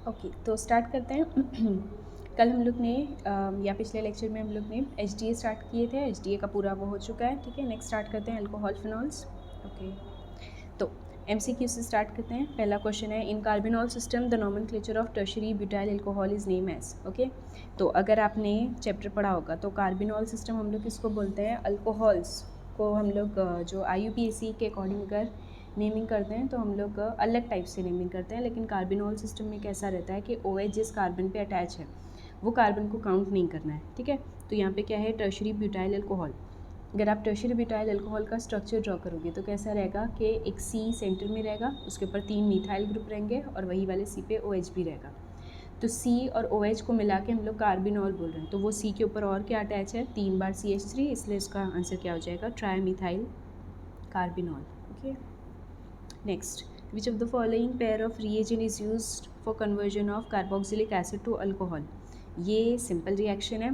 Okay, तो start करते हैं। कल हम लोग ने या पिछले लेक्चर में हम लोग ने HDA स्टार्ट किए थे। HDA का पूरा वो हो चुका है, ठीक है। नेक्स्ट स्टार्ट करते हैं अल्कोहल फिनॉल्स। ओके, तो MCQ से स्टार्ट करते हैं। पहला क्वेश्चन है, in carbinol system the nomenclature of tertiary butyl alcohol is name as. Okay, तो अगर आपने चैप्टर पढ़ा होगा तो कार्बिनॉल सिस्टम हम लोग किसको बोलते हैं? अल्कोहल्स को हम लोग जो IUPAC के अकॉर्डिंग अगर नेमिंग करते हैं तो हम लोग अलग टाइप से नेमिंग करते हैं, लेकिन कार्बिनॉल सिस्टम में कैसा रहता है कि OH जिस कार्बन पे अटैच है वो कार्बन को काउंट नहीं करना है, ठीक है। तो यहाँ पे क्या है? Tertiary butyl alcohol. अगर आप टर्शरी ब्यूटाइल अल्कोहल का स्ट्रक्चर ड्रॉ करोगे तो कैसा रहेगा कि एक C सेंटर में रहेगा, उसके ऊपर 3 मिथाइल ग्रुप रहेंगे और वही वाले C पे OH भी रहेगा। तो C और OH को मिला के हम लोग कार्बिनॉल बोल रहे हैं। तो वो C के ऊपर और क्या अटैच है? 3 बार CH3, इसलिए इसका आंसर क्या हो जाएगा? Trimethyl carbinol. Okay, next, which of the following pair of reagent is used for conversion of carboxylic acid to alcohol? ये सिंपल रिएक्शन है।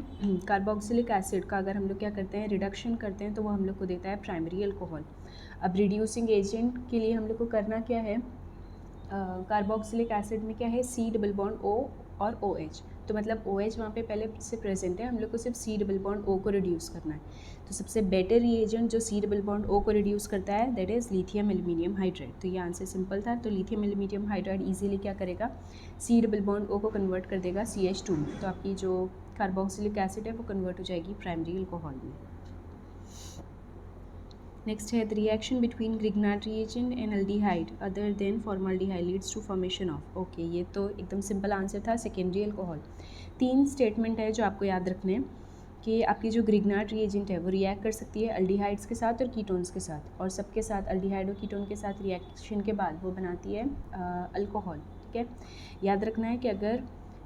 कार्बोक्सिलिक एसिड का अगर हम लोग क्या करते हैं? रिडक्शन करते हैं तो वो हम लोग को देता है प्राइमरी अल्कोहल। अब रिड्यूसिंग एजेंट के लिए हम लोग को करना क्या है? कार्बोक्सिलिक एसिड में क्या है? C डबल बॉन्ड O और OH, तो मतलब OH वहाँ पे पहले से प्रेजेंट है, हम लोग को सिर्फ C डबल बॉन्ड O को रिड्यूस करना है। तो सबसे बेटर रिएजेंट जो C डबल बॉन्ड O को रिड्यूस करता है that is lithium aluminium hydride. तो ये आंसर सिंपल था। तो लिथियम एल्यूमिनियम हाइड्राइड इजीली क्या करेगा? C डबल बॉन्ड O को कन्वर्ट कर देगा CH2 में। तो आपकी जो कार्बोक्सिलिक एसिड है वो कन्वर्ट हो जाएगी प्राइमरी अल्कोहल में। नेक्स्ट है, the reaction between Grignard reagent and aldehyde other than formaldehyde leads to formation of. Okay, ये तो एकदम सिंपल आंसर था, सेकेंडरी अल्कोहल। 3 स्टेटमेंट है जो आपको याद रखने हैं कि आपकी जो ग्रिग्नार्ड रिएजेंट है वो रिएक्ट कर सकती है अल्डिहाइड्स के साथ और कीटोन्स के साथ, और सबके साथ अल्डिहाइड और कीटोन के साथ रिएक्शन के बाद वो बनाती है अल्कोहल, ठीक है। याद रखना है कि अगर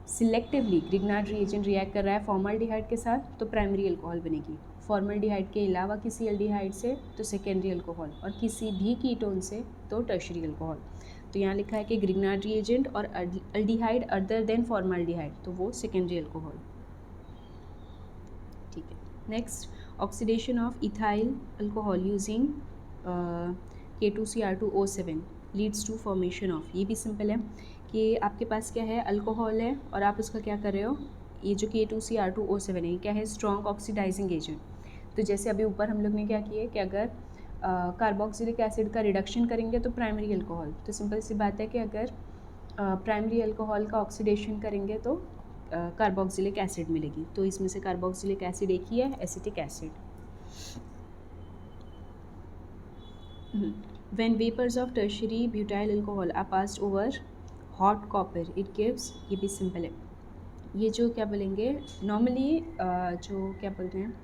सिलेक्टिवली ग्रिग्नार्ड रिएजेंट रिएक्ट कर रहा है फॉर्मल्डिहाइड के साथ तो प्राइमरी अल्कोहल बनेगी, फॉर्मल्डिहाइड के अलावा किसी एल्डिहाइड से तो सेकेंडरी अल्कोहल, और किसी भी कीटोन से तो टर्शरी अल्कोहल। तो यहाँ लिखा है कि ग्रिग्नार्ड रिएजेंट और अल्डिहाइड अदर देन फॉर्मल्डिहाइड, तो वो सेकेंडरी अल्कोहल, ठीक है। Next, oxidation of ethyl alcohol using K2Cr2O7 leads to formation of. ये भी सिंपल है कि आपके पास क्या है? अल्कोहल है और आप उसका क्या कर रहे हो? ये जो K2Cr2O7 है ये क्या है? Strong oxidising agent. तो जैसे अभी ऊपर हम लोग ने क्या किया कि अगर कार्बोक्सिलिक एसिड का रिडक्शन करेंगे तो प्राइमरी अल्कोहल, तो सिंपल सी बात है कि अगर प्राइमरी अल्कोहल का ऑक्सीडेशन करेंगे तो कार्बोक्सिलिक एसिड मिलेगी। तो इसमें से कार्बोक्सिलिक एसिड एक ही है, acetic acid. When vapors of tertiary butyl alcohol are passed over hot copper it gives, ये भी सिंपल है। ये जो क्या बोलेंगे नॉर्मली जो क्या बोलते हैं,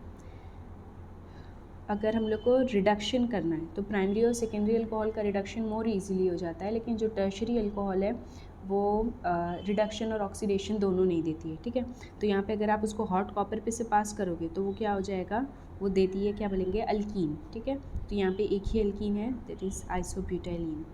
अगर हम लोग को रिडक्शन करना है तो प्राइमरी और सेकेंडरी अल्कोहल का रिडक्शन मोर इजीली हो जाता है, लेकिन जो टर्शरी अल्कोहल है वो रिडक्शन और ऑक्सीडेशन दोनों नहीं देती है, ठीक है। तो यहाँ पे अगर आप उसको हॉट कॉपर पे से पास करोगे तो वो क्या हो जाएगा? वो देती है क्या बोलेंगे? अल्कीन, ठीक है। तो यहाँ पे एक ही अल्कीन है दैट इज़ आइसोब्यूटाइलीन,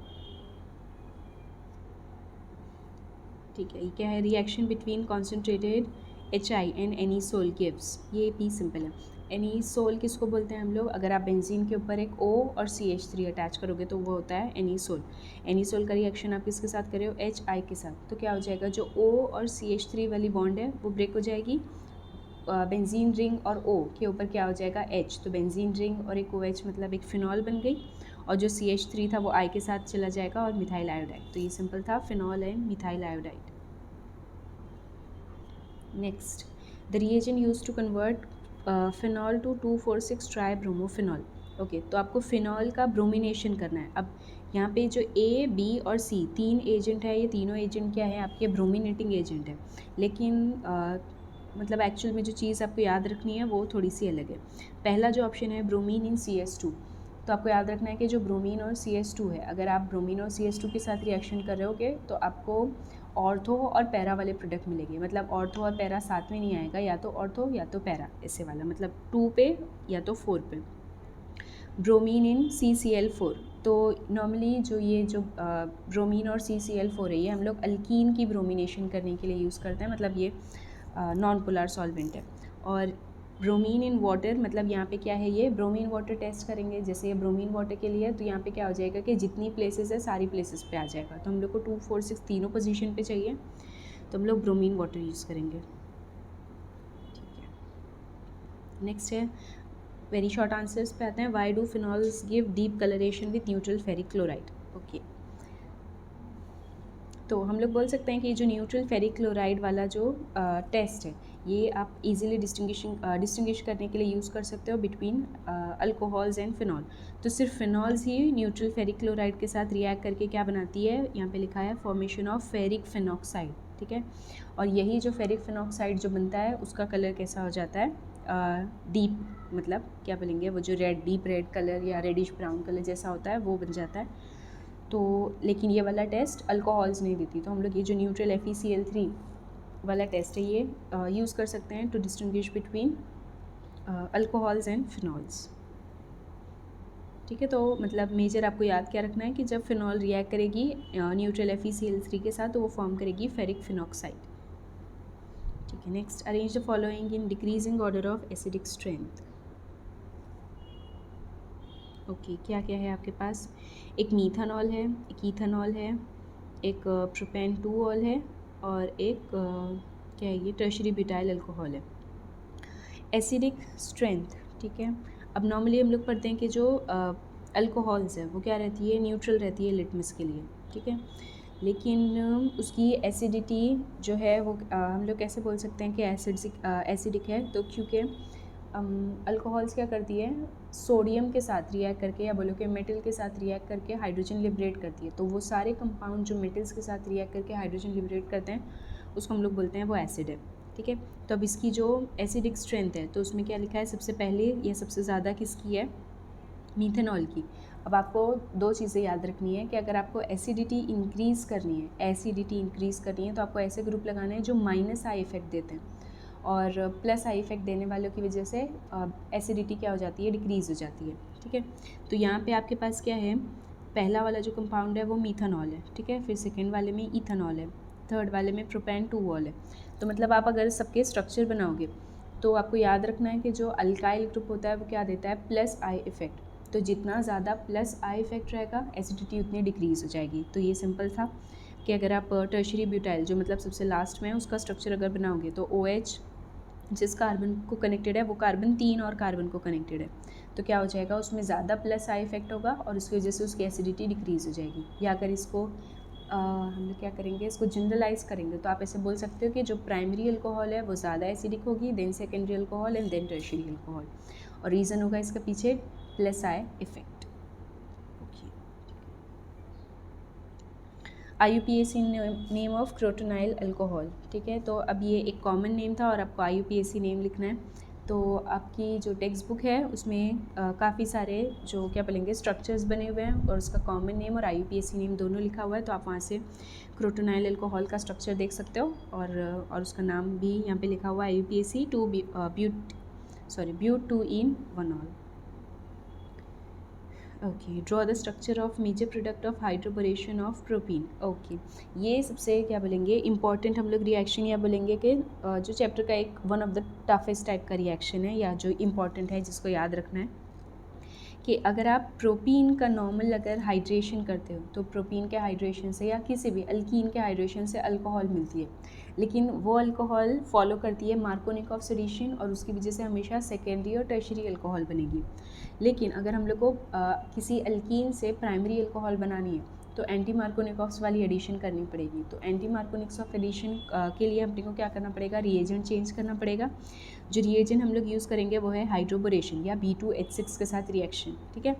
ठीक है। ये क्या है? Reaction between concentrated HI and anisole gives. ये भी सिंपल है। एनीसोल किसको बोलते हैं हम लोग? अगर आप बेंजीन के ऊपर एक O और CH3 अटैच करोगे तो वो होता है एनीसोल। एनीसोल का रिएक्शन आप किसके साथ कर रहे हो? HI के साथ। तो क्या हो जाएगा? जो O और CH3 वाली बॉन्ड है वो ब्रेक हो जाएगी, बेंजीन रिंग और O के ऊपर क्या हो जाएगा? H। तो बेंजीन रिंग और एक OH मतलब एक फिनॉल बन गई, और जो CH3 था वो I के साथ चला जाएगा और मिथाइल आयोडाइड। तो ये सिंपल था, phenol and methyl iodide. Next, the reagent use to convert phenol to 2,4,6 tribromophenol. Okay, तो आपको फिनॉल का ब्रोमिनेशन करना है। अब यहाँ पे जो A, B और C 3 एजेंट है, ये तीनों एजेंट क्या है? आपके ब्रोमिनेटिंग एजेंट है, लेकिन मतलब एक्चुअल में जो चीज़ आपको याद रखनी है वो थोड़ी सी अलग है। पहला जो ऑप्शन है ब्रोमीन इन CS2, तो आपको याद रखना है कि जो ब्रोमीन और CS2 है, अगर आप ब्रोमीन और CS2 के साथ रिएक्शन कर रहे होगे तो आपको ऑर्थो और पैरा वाले प्रोडक्ट मिलेंगे। मतलब ऑर्थो और पैरा साथ में नहीं आएगा, या तो ऑर्थो या तो पैरा, ऐसे वाला, मतलब 2 पे या तो 4 पे। ब्रोमीन इन CCl4, तो नॉर्मली जो ये जो ब्रोमीन और CCl4 है ये हम लोग अल्कीन की ब्रोमिनेशन करने के लिए यूज़ करते हैं, मतलब ये नॉन पोलर सॉल्वेंट है। और ब्रोमीन इन वाटर, मतलब यहाँ पे क्या है? ये ब्रोमीन वाटर टेस्ट करेंगे, जैसे ये ब्रोमीन वाटर के लिए, तो यहाँ पे क्या हो जाएगा कि जितनी प्लेसेस है सारी प्लेसेस पे आ जाएगा। तो हम लोग को 2, 4, 6 तीनों पोजीशन पे चाहिए। तो हम लोग ब्रोमीन वाटर यूज़ करेंगे। ठीक है, नेक्स्ट है वेरी शॉर्ट आंसर्स पे आते हैं। Why do phenols give deep colouration with neutral ferric chloride. Okay, तो हम लोग बोल सकते हैं कि जो न्यूट्रल फेरिक क्लोराइड वाला जो टेस्ट है, ये आप इजीली डिस्टिंग्विश करने के लिए यूज़ कर सकते हो बिटवीन अल्कोहल्स एंड फिनॉल। तो सिर्फ फिनॉल्स ही न्यूट्रल फेरिक क्लोराइड के साथ रिएक्ट करके क्या बनाती है, यहाँ पे लिखा है फॉर्मेशन ऑफ फेरिक फिनॉक्साइड। ठीक है, और यही जो फेरिक फिनॉक्साइड जो बनता है उसका कलर कैसा हो जाता है, डीप, मतलब क्या बोलेंगे, वो जो रेड, डीप रेड कलर या रेडिश ब्राउन कलर जैसा होता है वो बन जाता है। तो लेकिन ये वाला टेस्ट अल्कोहल्स नहीं देती, तो हम लोग ये जो न्यूट्रल FeCl3 वाला टेस्ट है ये यूज़ कर सकते हैं to distinguish between alcohols and phenols. ठीक है, तो मतलब मेजर आपको याद क्या रखना है कि जब फिनॉल रिएक्ट करेगी न्यूट्रल FeCl3 के साथ तो वो फॉर्म करेगी फेरिक फिनॉक्साइड। ठीक है, next, arrange the following in decreasing order of acidic strength. Okay, क्या क्या है आपके पास, एक मीथानॉल है, एक इथानॉल है, एक प्रोपेन 2ऑल है और एक क्या है ये, टर्शरी ब्यूटाइल अल्कोहल है। एसिडिक स्ट्रेंथ, ठीक है, अब नॉर्मली हम लोग पढ़ते हैं कि जो अल्कोहल्स है वो क्या रहती है, न्यूट्रल रहती है लिटमस के लिए। ठीक है, लेकिन उसकी एसिडिटी जो है वो हम लोग कैसे बोल सकते हैं कि एसिडिक है, तो क्योंकि अल्कोहल्स क्या करती है, सोडियम के साथ रिएक्ट करके या बोलो कि मेटल के साथ रिएक्ट करके हाइड्रोजन लिबरेट करती है। तो वो सारे कंपाउंड जो मेटल्स के साथ रिएक्ट करके हाइड्रोजन लिबरेट करते हैं उसको हम लोग बोलते हैं वो एसिड है। ठीक है, तो अब इसकी जो एसिडिक स्ट्रेंथ है तो उसमें क्या लिखा है, सबसे पहले या सबसे ज़्यादा किसकी है, मीथेनॉल की। अब आपको दो चीज़ें याद रखनी है कि अगर आपको एसिडिटी इंक्रीज़ करनी है तो आपको ऐसे ग्रुप लगाने हैं जो -I इफेक्ट देते हैं, और +I इफेक्ट देने वालों की वजह से एसिडिटी क्या हो जाती है, डिक्रीज़ हो जाती है। ठीक है, तो यहाँ पे आपके पास क्या है, पहला वाला जो कंपाउंड है वो मीथानॉल है। ठीक है, फिर सेकेंड वाले में इथानॉल है, थर्ड वाले में प्रोपेन 2ऑल है। तो मतलब आप अगर सबके स्ट्रक्चर बनाओगे तो आपको याद रखना है कि जो अल्काइल ग्रुप होता है वो क्या देता है, +I इफेक्ट। तो जितना ज़्यादा +I इफेक्ट रहेगा एसिडिटी उतनी डिक्रीज़ हो जाएगी। तो ये सिंपल था कि अगर आप टर्शरी ब्यूटाइल जो मतलब सबसे लास्ट में है उसका स्ट्रक्चर अगर बनाओगे तो OH जिस कार्बन को कनेक्टेड है वो कार्बन 3 और कार्बन को कनेक्टेड है, तो क्या हो जाएगा, उसमें ज़्यादा +I इफेक्ट होगा और उसकी वजह से उसकी एसिडिटी डिक्रीज़ हो जाएगी। या अगर इसको हम लोग क्या करेंगे, इसको जनरलाइज करेंगे तो आप ऐसे बोल सकते हो कि जो प्राइमरी अल्कोहल है वो ज़्यादा एसिडिक होगी, then secondary alcohol and then tertiary alcohol, और रीज़न होगा इसका पीछे +I effect. IUPAC name of crotonyl alcohol. ठीक है, तो अब ये एक कॉमन नेम था और आपको IUPAC नेम लिखना है। तो आपकी जो टेक्स्ट बुक है उसमें काफ़ी सारे जो क्या बोलेंगे स्ट्रक्चर्स बने हुए हैं और उसका कॉमन नेम और IUPAC नेम दोनों लिखा हुआ है, तो आप वहाँ से क्रोटोनाइल अल्कोहल का स्ट्रक्चर देख सकते हो, और उसका नाम भी यहाँ पे लिखा हुआ है IUPAC but 2-in-1-ol। Okay, draw the structure of major product of hydroboration of propene. Okay, ये सबसे क्या बोलेंगे इंपॉर्टेंट हम लोग रिएक्शन या बोलेंगे कि जो चैप्टर का एक one of the toughest type का रिएक्शन है या जो इम्पॉर्टेंट है जिसको याद रखना है कि अगर आप प्रोपीन का नॉर्मल अगर हाइड्रेशन करते हो तो प्रोपीन के हाइड्रेशन से या किसी भी अल्कीन के हाइड्रेशन से अल्कोहल मिलती है, लेकिन वो अल्कोहल फॉलो करती है मार्कोनिकॉफ सॉल्यूशन और उसकी वजह से हमेशा सेकेंडरी और टर्शरी अल्कोहल बनेगी। लेकिन अगर हम लोग को किसी अल्कीन से प्राइमरी अल्कोहल बनानी है तो एंटी मार्कोनिकॉफ्स वाली एडिशन करनी पड़ेगी। तो एंटी मार्कोनिकॉफ एडिशन के लिए अपने को क्या करना पड़ेगा, रिएजेंट चेंज करना पड़ेगा। जो रिएजेंट हम लोग यूज़ करेंगे वो है हाइड्रोबोरेशन या B2H6 के साथ रिएक्शन। ठीक है,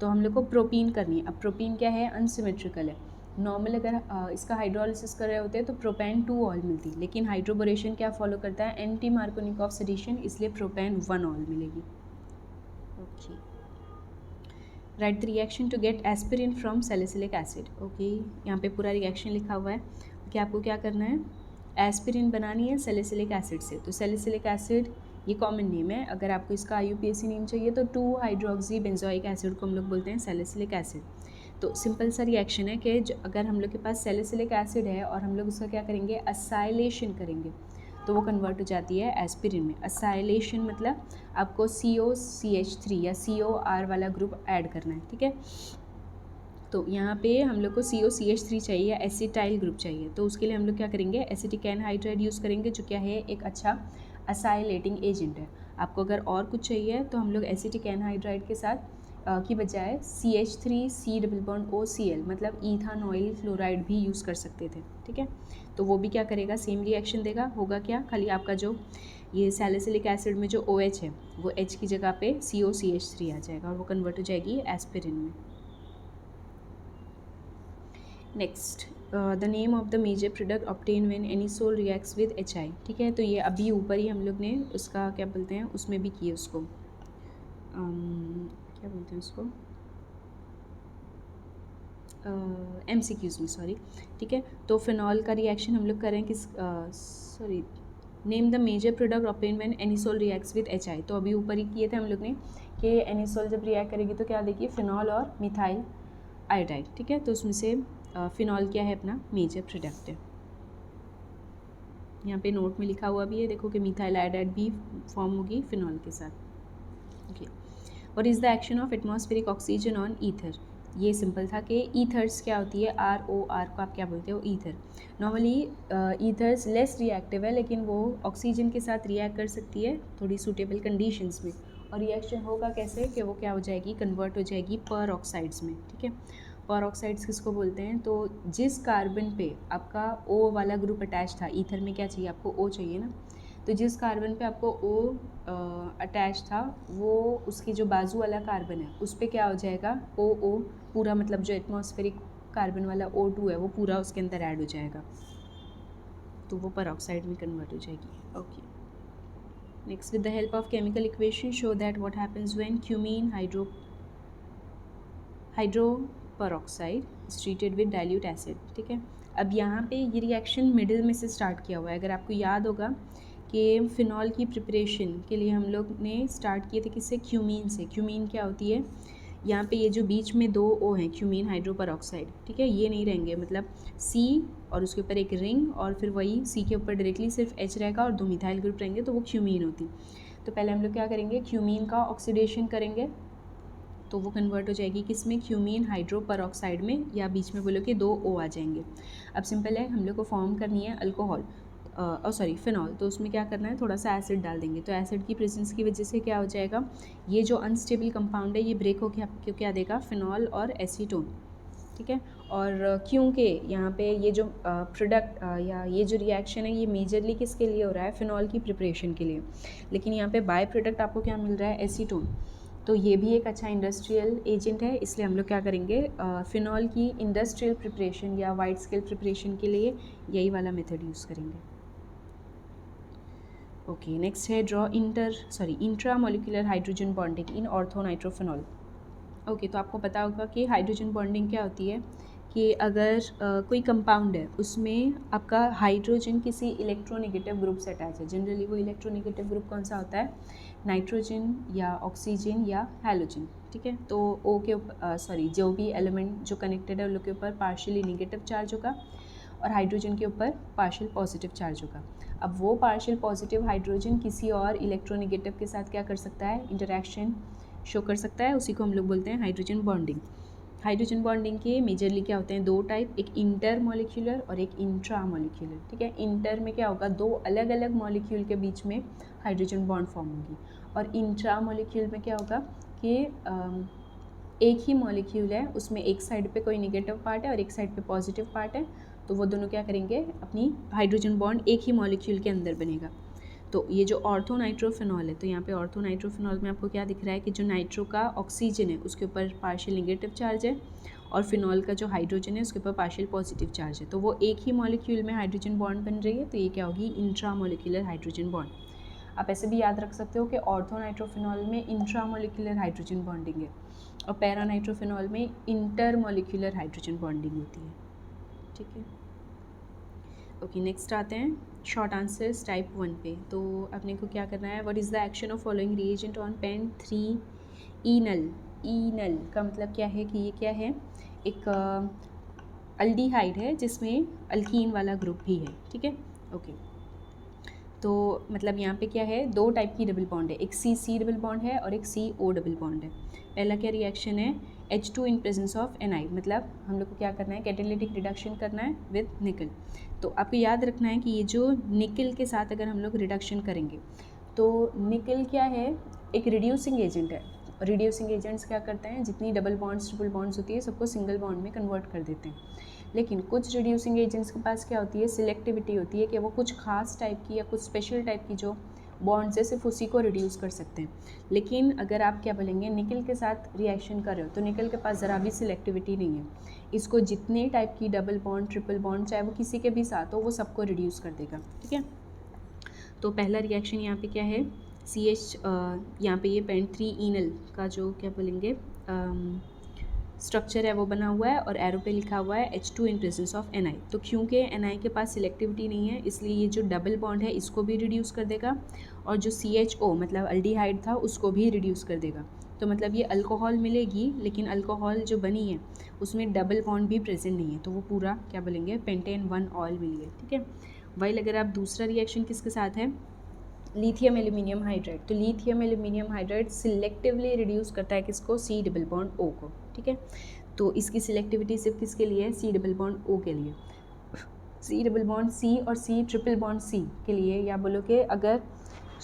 तो हम लोग को प्रोपीन करनी है। अब प्रोपीन क्या है, अनसिमेट्रिकल है। नॉर्मल अगर इसका हाइड्रोलिसिस कर रहे होते हैं तो प्रोपेन 2ऑल मिलती, लेकिन हाइड्रोबोरेशन क्या फॉलो करता है, एंटी मार्कोनिकॉफ एडिशन, इसलिए प्रोपेन 1ऑल मिलेगी। Okay, write the reaction to get aspirin from salicylic acid. Okay, यहाँ पे पूरा रिएक्शन लिखा हुआ है कि आपको क्या करना है, एस्पिरिन बनानी है सैलिसिलिक एसिड से। तो सैलिसिलिक एसिड ये कॉमन नेम है, अगर आपको इसका IUPAC नेम चाहिए तो 2-हाइड्रोक्सी बेंजोइक एसिड को हम लोग बोलते हैं सैलिसिलिक एसिड। तो सिंपल सा रिएक्शन है कि अगर हम लोग के पास सैलिसिलिक एसिड है और हम लोग उसका क्या करेंगे, असाइलेशन करेंगे तो वो कन्वर्ट हो जाती है एस्पिरिन में। असाइलेशन मतलब आपको COCH3 या COR वाला ग्रुप ऐड करना है। ठीक है, तो यहाँ पे हम लोग को COCH3 चाहिए, एसिटाइल ग्रुप चाहिए। तो उसके लिए हम लोग क्या करेंगे, एसिटिक एनहाइड्राइड यूज़ करेंगे, जो क्या है एक अच्छा असाइलेटिंग एजेंट है। आपको अगर और कुछ चाहिए तो हम लोग एसिटिक एनहाइड्राइड के साथ की बजाय CH3C डबल बॉन्ड OCl मतलब इथानॉइल क्लोराइड भी यूज़ कर सकते थे, ठीक है। तो वो भी क्या करेगा, सेम रिएक्शन देगा। होगा क्या, खाली आपका जो ये सैलिसिलिक एसिड में जो OH है वो H की जगह पे COCH3 आ जाएगा और वो कन्वर्ट हो जाएगी एस्पिरिन में। Next, the name of the major product obtain when anisole reacts with HI, ठीक है। तो ये अभी ऊपर ही हम लोग ने उसका क्या बोलते हैं, उसमें भी किए उसको क्या बोलते हैं उसको, MCQs में, सॉरी, ठीक है। तो फिनॉल का रिएक्शन हम लोग करें किस, sorry, name the major product obtain when anisole reacts with HI। तो अभी ऊपर ही किए थे हम लोग ने कि एनिसोल जब रिएक्ट करेगी तो क्या देखिए, फिनॉल और मिथाइल आयोडाइड, ठीक है। तो उसमें से फिनॉल क्या है, अपना मेजर प्रोडक्ट है। यहाँ पे नोट में लिखा हुआ भी है, देखो कि मिथाइल आयोडाइड भी फॉर्म होगी फिनॉल के साथ, okay. What is the action of atmospheric oxygen on ether. ये सिंपल था कि ईथर्स क्या होती है, ROR को आप क्या बोलते हो, ether. Normally ethers less reactive है, लेकिन वो ऑक्सीजन के साथ रिएक्ट कर सकती है थोड़ी सूटेबल कंडीशंस में। और रिएक्शन होगा कैसे कि वो क्या हो जाएगी, कन्वर्ट हो जाएगी पर ऑक्साइड्स में, ठीक है। पर ऑक्साइड्स किसको बोलते हैं, तो जिस कार्बन पे आपका O वाला ग्रुप अटैच था, ईथर में क्या चाहिए आपको, O चाहिए ना। तो जिस कार्बन पे आपको O अटैच था, वो उसकी जो बाजू वाला कार्बन है उस पर क्या हो जाएगा, OO पूरा, मतलब जो एटमॉस्फेरिक कार्बन वाला O2 है वो पूरा उसके अंदर ऐड हो जाएगा, तो वो पर ऑक्साइड में कन्वर्ट हो जाएगी, okay. Next, with the help of chemical equation show that what happens when cumene hydroperoxide is treated with dilute acid, ठीक है। अब यहाँ पे ये रिएक्शन मिडिल में से स्टार्ट किया हुआ है। अगर आपको याद होगा कि फिनॉल की प्रिपरेशन के लिए हम लोग ने स्टार्ट किए थे किससे, क्यूमीन से। क्यूमीन क्या होती है, यहाँ पे ये जो बीच में 2 O हैं, क्यूमीन हाइड्रो पर ऑक्साइड, ठीक है, ये नहीं रहेंगे, मतलब C और उसके ऊपर एक रिंग और फिर वही C के ऊपर डायरेक्टली सिर्फ H रहेगा और 2 मिथाइल ग्रुप रहेंगे, तो वो क्यूमीन होती। तो पहले हम लोग क्या करेंगे, क्यूमीन का ऑक्सीडेशन करेंगे, तो वो कन्वर्ट हो जाएगी किस में, क्यूमीन हाइड्रो पर ऑक्साइड में, या बीच में बोलो कि 2 O आ जाएंगे। अब सिंपल है, हम लोग को फॉर्म करनी है अल्कोहल, सॉरी फिनॉल। तो उसमें क्या करना है, थोड़ा सा एसिड डाल देंगे। तो एसिड की प्रेजेंस की वजह से क्या हो जाएगा, ये जो अनस्टेबल कंपाउंड है ये ब्रेक होकर आपको क्या देगा, फिनॉल और एसीटोन, ठीक है। और क्योंकि यहाँ पे ये जो प्रोडक्ट या ये जो रिएक्शन है ये मेजरली किसके लिए हो रहा है, फिनॉल की प्रिपरेशन के लिए, लेकिन यहाँ पे बाय प्रोडक्ट आपको क्या मिल रहा है, एसीटोन। तो ये भी एक अच्छा इंडस्ट्रियल एजेंट है, इसलिए हम लोग क्या करेंगे, फिनॉल की इंडस्ट्रियल प्रिपरेशन या वाइड स्केल प्रिपरेशन के लिए यही वाला मेथड यूज़ करेंगे, ओके। नेक्स्ट है draw intramolecular hydrogen bonding in orthonitrophenol, okay. तो आपको पता होगा कि हाइड्रोजन बॉन्डिंग क्या होती है, कि अगर कोई कंपाउंड है उसमें आपका हाइड्रोजन किसी इलेक्ट्रोनेगेटिव ग्रुप से अटैच है, जनरली वो इलेक्ट्रोनेगेटिव ग्रुप कौन सा होता है, नाइट्रोजन या ऑक्सीजन या हैलोजन, ठीक है। तो O के ऊपर जो भी एलिमेंट जो कनेक्टेड है उन लोग के ऊपर पार्शियली नेगेटिव चार्ज होगा और हाइड्रोजन के ऊपर पार्शियल पॉजिटिव चार्ज होगा। अब वो पार्शियल पॉजिटिव हाइड्रोजन किसी और इलेक्ट्रोनेगेटिव के साथ क्या कर सकता है, इंटरेक्शन शो कर सकता है, उसी को हम लोग बोलते हैं हाइड्रोजन बॉन्डिंग। हाइड्रोजन बॉन्डिंग के मेजरली क्या होते हैं, 2 टाइप, एक इंटर मॉलिक्यूलर और एक इंट्रा मॉलिक्यूलर, ठीक है। इंटर में क्या होगा, 2 अलग अलग मॉलिक्यूल के बीच में हाइड्रोजन बॉन्ड फॉर्म होगी, और इंट्रा मॉलिक्यूल में क्या होगा कि एक ही मॉलिक्यूल है, उसमें एक साइड पे कोई नेगेटिव पार्ट है और एक साइड पे पॉजिटिव पार्ट है, तो वो दोनों क्या करेंगे, अपनी हाइड्रोजन बॉन्ड एक ही मॉलिक्यूल के अंदर बनेगा। तो ये जो ऑर्थोनाइट्रोफिनॉल है, तो यहाँ पे ऑर्थोनाइट्रोफिनॉल में आपको क्या दिख रहा है कि जो नाइट्रो का ऑक्सीजन है उसके ऊपर पार्शियल नेगेटिव चार्ज है और फिनॉल का जो हाइड्रोजन है उसके ऊपर पार्शियल पॉजिटिव चार्ज है, तो वो एक ही मॉलिक्यूल में हाइड्रोजन बॉन्ड बन रही है, तो ये क्या होगी, इंट्रामोलिकुलर हाइड्रोजन बॉन्ड। आप ऐसे भी याद रख सकते हो कि ऑर्थोनाइट्रोफिनॉल में इंट्रामोलिकुलर हाइड्रोजन बॉन्डिंग है और पैरानाइट्रोफिनॉल में इंटरमोलिकुलर हाइड्रोजन बॉन्डिंग होती है, ठीक है, ओके। नेक्स्ट आते हैं शॉर्ट आंसर्स टाइप 1 पे। तो अपने को क्या करना है, what is the action of following reagent on pent 3 enal. Enal का मतलब क्या है कि ये क्या है, एक अल्डिहाइड है जिसमें अल्कीन वाला ग्रुप भी है, ठीक है, ओके। तो मतलब यहाँ पे क्या है, 2 टाइप की डबल बॉन्ड है, एक CC डबल बॉन्ड है और एक CO डबल बॉन्ड है। पहला क्या रिएक्शन है, H2 in presence of Ni, मतलब हम लोग को क्या करना है, कैटालिटिक रिडक्शन करना है विद निकल। तो आपको याद रखना है कि ये जो निकल के साथ अगर हम लोग रिडक्शन करेंगे तो निकल क्या है, एक रिड्यूसिंग एजेंट है। रिड्यूसिंग एजेंट्स क्या करते हैं, जितनी डबल बॉन्ड्स ट्रिपल बॉन्ड्स होती है सबको सिंगल बॉन्ड में कन्वर्ट कर देते हैं। लेकिन कुछ रिड्यूसिंग एजेंट्स के पास क्या होती है, सिलेक्टिविटी होती है कि वो कुछ खास टाइप की या कुछ स्पेशल टाइप की जो बॉन्ड्स है सिर्फ उसी को रिड्यूस कर सकते हैं। लेकिन अगर आप क्या बोलेंगे, निकल के साथ रिएक्शन कर रहे हो तो निकल के पास ज़रा भी सिलेक्टिविटी नहीं है, इसको जितने टाइप की डबल बॉन्ड ट्रिपल बॉन्ड चाहे वो किसी के भी साथ हो वो सबको रिड्यूस कर देगा, ठीक है। तो पहला रिएक्शन यहाँ पे क्या है, CH यहाँ पे ये पेंट 3 इनल का जो क्या बोलेंगे स्ट्रक्चर है वो बना हुआ है और एरो पे लिखा हुआ है H2 in presence of Ni। तो क्योंकि Ni के पास सिलेक्टिविटी नहीं है इसलिए ये जो डबल बॉन्ड है इसको भी रिड्यूस कर देगा और जो CHO मतलब अल्डिहाइड था उसको भी रिड्यूस कर देगा। तो मतलब ये अल्कोहल मिलेगी लेकिन अल्कोहल जो बनी है उसमें डबल बॉन्ड भी प्रेजेंट नहीं है, तो वो पूरा क्या बोलेंगे पेंटेन 1 ऑयल मिली है, ठीक है। वाइल अगर आप दूसरा रिएक्शन किसके साथ है, लिथियम एल्यूमिनियम हाइड्राइड, तो lithium aluminium hydride selectively reduce करता है किसको, C डबल बॉन्ड O को, ठीक है। तो इसकी सिलेक्टिविटी सिर्फ किसके लिए है, C डबल बॉन्ड O के लिए। C डबल बॉन्ड C और C ट्रिपल बॉन्ड C के लिए, या बोलो कि अगर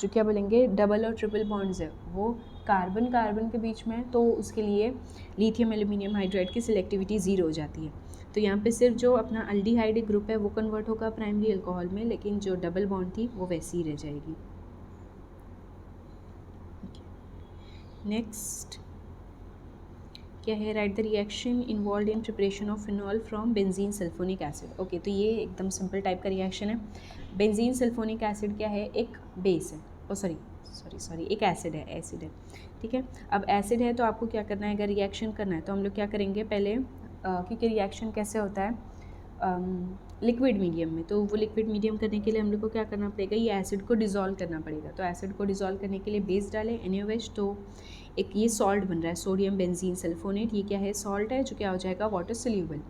जो क्या बोलेंगे डबल और ट्रिपल बॉन्ड्स है वो कार्बन कार्बन के बीच में है तो उसके लिए लिथियम एल्यूमिनियम हाइड्राइड की सिलेक्टिविटी 0 हो जाती है। तो यहाँ पे सिर्फ जो अपना अल्डिहाइड ग्रुप है वो कन्वर्ट होगा प्राइमरी अल्कोहल में, लेकिन जो डबल बॉन्ड थी वो वैसी ही रह जाएगी। नेक्स्ट क्या है, right the reaction involve in preparation of phenol from benzene sulphonic acid. Okay, तो ये एकदम सिंपल टाइप का रिएक्शन है। बेंजीन सल्फोनिक एसिड क्या है, एक बेस है, सॉरी एक एसिड है, ठीक है। अब एसिड है तो आपको क्या करना है, अगर रिएक्शन करना है तो हम लोग क्या करेंगे पहले, क्योंकि रिएक्शन कैसे होता है लिक्विड मीडियम में, तो वो लिक्विड मीडियम करने के लिए हम लोग को क्या करना पड़ेगा, ये एसिड को डिज़ोल्व करना पड़ेगा। तो एसिड को डिज़ोल्व करने के लिए बेस डालें NaOH, तो एक ये सॉल्ट बन रहा है सोडियम बेंजीन सल्फोनेट, ये क्या है, सॉल्ट है जो क्या हो जाएगा वाटर सोल्यूबल,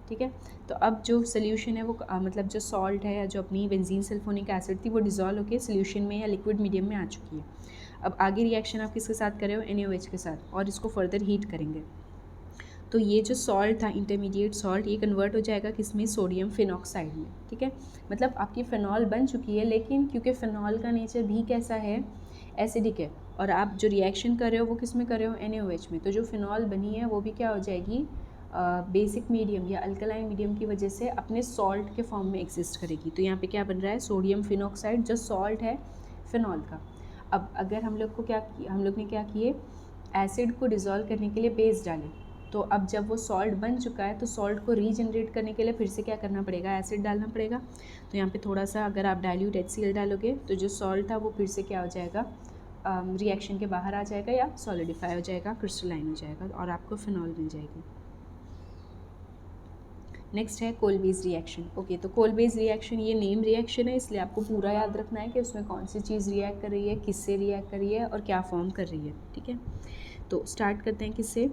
ठीक है। तो अब जो सोल्यूशन है वो मतलब जो सॉल्ट है या जो अपनी बेंजीन सल्फोनिक एसिड थी वो डिज़ोल्व होकर सोल्यूशन में या लिक्विड मीडियम में आ चुकी है। अब आगे रिएक्शन आप किसके साथ कर रहे हो, NaOH के साथ, और इसको फर्दर हीट करेंगे। तो ये जो सॉल्ट था इंटरमीडिएट सॉल्ट, ये कन्वर्ट हो जाएगा किसमें, सोडियम फिनॉक्साइड में, ठीक है। मतलब आपकी फिनॉल बन चुकी है, लेकिन क्योंकि फिनॉल का नेचर भी कैसा है, एसिडिक है, और आप जो रिएक्शन कर रहे हो वो किस में कर रहे हो, NaOH में, तो जो फिनॉल बनी है वो भी क्या हो जाएगी, बेसिक मीडियम या अल्कलाइन मीडियम की वजह से अपने सॉल्ट के फॉर्म में एग्जिस्ट करेगी। तो यहाँ पे क्या बन रहा है, सोडियम फिनॉक्साइड जो सॉल्ट है फिनॉल का। अब अगर हम लोग ने क्या किए, एसिड को डिज़ोल्व करने के लिए बेस डाले, तो अब जब वो सॉल्ट बन चुका है तो सॉल्ट को रीजनरेट करने के लिए फिर से क्या करना पड़ेगा, एसिड डालना पड़ेगा। तो यहाँ पे थोड़ा सा अगर आप डाइल्यूट HCl डालोगे तो जो सॉल्ट था वो फिर से क्या हो जाएगा, रिएक्शन के बाहर आ जाएगा या सॉलिडिफाई हो जाएगा, क्रिस्टलाइन हो जाएगा और आपको फिनॉल मिल जाएगी। नेक्स्ट है कोलबेज रिएक्शन। ओके, तो कोलबेज रिएक्शन ये नेम रिएक्शन है, इसलिए आपको पूरा याद रखना है कि उसमें कौन सी चीज़ रिएक्ट कर रही है, किससे रिएक्ट कर रही है और क्या फॉर्म कर रही है, ठीक है। तो स्टार्ट करते हैं किससे,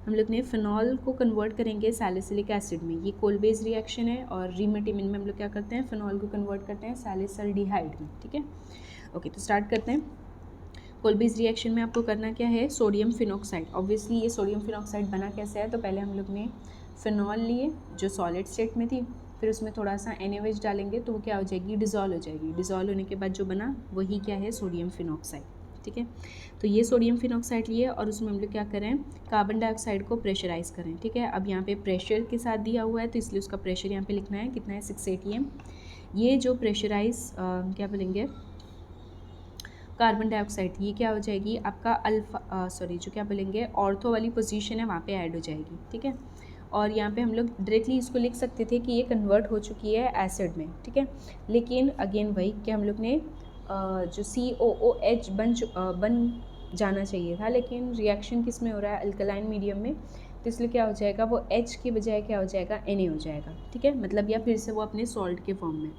हम लोग ने फिनॉल को कन्वर्ट करेंगे सैलिसिलिक एसिड में, ये कोलबेज रिएक्शन है। और रीमेटिमिन में हम लोग क्या करते हैं, फिनॉल को कन्वर्ट करते हैं सैलिसल्डिहाइड में, ठीक है। ओके, तो स्टार्ट करते हैं। कोलबेज रिएक्शन में आपको करना क्या है, सोडियम फिनॉक्साइड। ऑब्वियसली ये सोडियम फिनॉक्साइड बना कैसे है, तो पहले हम लोग ने फिनॉल लिए जो सॉलिड स्टेट में थी, फिर उसमें थोड़ा सा NaOH डालेंगे तो वो क्या हो जाएगी, डिज़ोल्व हो जाएगी। डिज़ोल्व होने के बाद जो बना वही क्या है, सोडियम फिनॉक्साइड, ठीक है। तो ये सोडियम फिनॉक्साइड लिए और उसमें हम लोग क्या करें, कार्बन डाइऑक्साइड को प्रेशराइज़ करें, ठीक है। अब यहाँ पे प्रेशर के साथ दिया हुआ है तो इसलिए उसका प्रेशर यहाँ पे लिखना है, कितना है, 6 atm। ये जो प्रेशराइज क्या बोलेंगे कार्बन डाइऑक्साइड, ये क्या हो जाएगी आपका अल्फा जो क्या बोलेंगे ऑर्थो वाली पोजीशन है वहाँ पे ऐड हो जाएगी, ठीक है। और यहाँ पे हम लोग डायरेक्टली इसको लिख सकते थे कि ये कन्वर्ट हो चुकी है एसिड में, ठीक है। लेकिन अगेन वही कि हम लोग ने जो COOH बन जाना चाहिए था, लेकिन रिएक्शन किस में हो रहा है, अल्कलाइन मीडियम में, तो इसलिए क्या हो जाएगा, वो H की बजाय क्या हो जाएगा, Na हो जाएगा, ठीक है। मतलब या फिर से वो अपने सॉल्ट के फॉर्म में,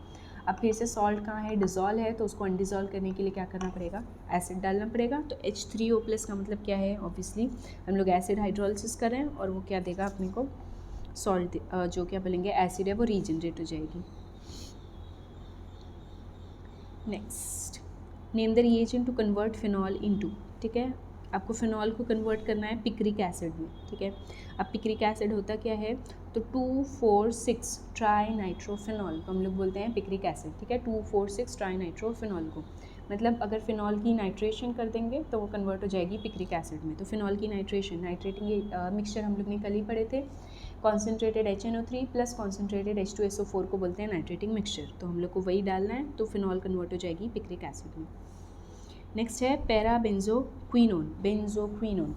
अब फिर से सॉल्ट कहाँ है, डिज़ोल्व है, तो उसको अनडिज़ोल्व करने के लिए क्या करना पड़ेगा, एसिड डालना पड़ेगा। तो H3O+ का मतलब क्या है, ऑब्वियसली हम लोग एसिड हाइड्रोलिसिस कर रहे हैं और वो क्या देगा अपने को, सॉल्ट जो क्या बोलेंगे एसिड है वो रीजनरेट हो जाएगी। Next, name the reagent to convert phenol into, ठीक है। आपको फिनॉल को कन्वर्ट करना है पिक्रिक एसिड में, ठीक है। अब पिक्रिक एसिड होता क्या है, तो 2,4,6 ट्राई नाइट्रोफिनॉल को हम लोग बोलते हैं पिक्रिक एसिड, ठीक है। 2,4,6 ट्राई नाइट्रोफिनॉल को, मतलब अगर फिनॉल की नाइट्रेशन कर देंगे तो वो कन्वर्ट हो जाएगी पिक्रिक एसिड में। तो फिनॉल की नाइट्रेशन, नाइट्रेटिंग मिक्सचर हम लोग ने कल ही पढ़े थे, concentrated HNO3 plus concentrated H2SO4 को बोलते हैं नाइट्रेटिंग मिक्सचर। तो हम लोग को वही डालना है, तो फिनॉल कन्वर्ट हो जाएगी पिक्रिक एसिड में। नेक्स्ट है पैराबेंजोक्विनोन, बेंजोक्विनोन।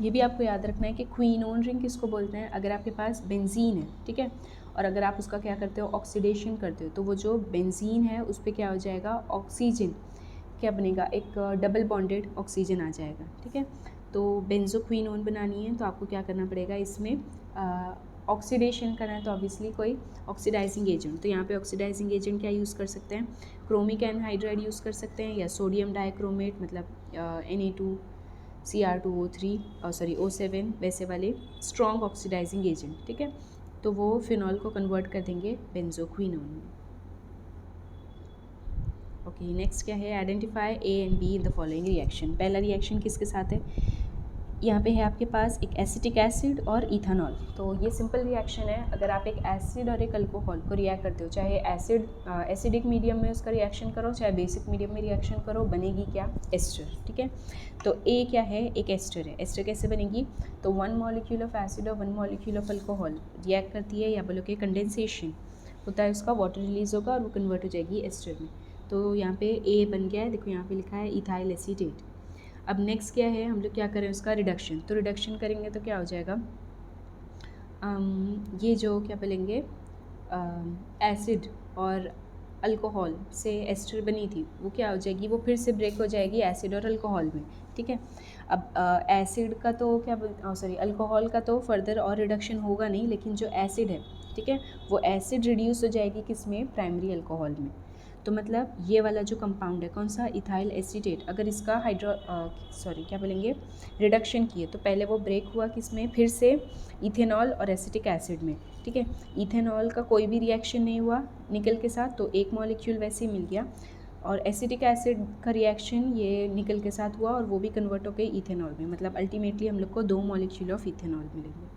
ये भी आपको याद रखना है कि क्विनोन रिंग किसको बोलते हैं, अगर आपके पास बेंजीन है, ठीक है, और अगर आप उसका क्या करते हो, ऑक्सीडेशन करते हो, तो वो जो बेंजीन है उस पर क्या हो जाएगा, ऑक्सीजन क्या बनेगा, एक डबल बॉन्डेड ऑक्सीजन आ जाएगा, ठीक है। तो बेंजोक्विनोन बनानी है तो आपको क्या करना पड़ेगा, इसमें ऑक्सीडेशन करना है, तो ऑब्वियसली कोई ऑक्सीडाइजिंग एजेंट, तो यहाँ पे ऑक्सीडाइजिंग एजेंट क्या यूज़ कर सकते हैं, क्रोमिक एनहाइड्राइड यूज़ कर सकते हैं, या सोडियम डाइक्रोमेट मतलब Na2Cr2O3 O7 वैसे वाले स्ट्रॉन्ग ऑक्सीडाइजिंग एजेंट, ठीक है। तो वो फिनॉल को कन्वर्ट कर देंगे बेंजोक्विनोन में। ओके, नेक्स्ट क्या है, identify A and B in the following reaction. पहला रिएक्शन किसके साथ है, यहाँ पे है आपके पास एक एसिटिक एसिड और इथेनॉल। तो ये सिंपल रिएक्शन है, अगर आप एक एसिड और एक अल्कोहल को रिएक्ट करते हो, चाहे एसिडिक मीडियम में उसका रिएक्शन करो, चाहे बेसिक मीडियम में रिएक्शन करो, बनेगी क्या, एस्टर, ठीक है। तो ए क्या है, एक एस्टर है। एस्टर कैसे बनेगी, तो 1 मॉलिक्यूल ऑफ एसिड और 1 मॉलिक्यूल ऑफ अल्कोहल रिएक्ट करती है, या बोलो कि कंडेंसेशन होता है, उसका वाटर रिलीज होगा और वो कन्वर्ट हो जाएगी एस्टर में। तो यहाँ पे ए बन गया है, देखो यहाँ पे लिखा है इथाइल एसीटेट। अब नेक्स्ट क्या है, हम लोग क्या करें, उसका रिडक्शन। तो रिडक्शन करेंगे तो क्या हो जाएगा, ये जो क्या बोलेंगे, एसिड और अल्कोहल से एस्टर बनी थी, वो क्या हो जाएगी, वो फिर से ब्रेक हो जाएगी एसिड और अल्कोहल में, ठीक है। अब एसिड का तो अल्कोहल का तो फर्दर और रिडक्शन होगा नहीं, लेकिन जो एसिड है, ठीक है, वो एसिड रिड्यूस हो जाएगी किस में, प्राइमरी अल्कोहल में। तो मतलब ये वाला जो कंपाउंड है कौन सा, इथाइल एसीटेट, अगर इसका रिडक्शन किए तो पहले वो ब्रेक हुआ किस में, फिर से इथेनॉल और एसिटिक एसिड में, ठीक है। इथेनॉल का कोई भी रिएक्शन नहीं हुआ निकल के साथ, तो एक मॉलिक्यूल वैसे ही मिल गया, और एसिटिक एसिड का रिएक्शन ये निकल के साथ हुआ और वो भी कन्वर्ट हो गई इथेनॉल में, मतलब अल्टीमेटली हम लोग को 2 मॉलिक्यूल ऑफ इथेनॉल मिलेंगे।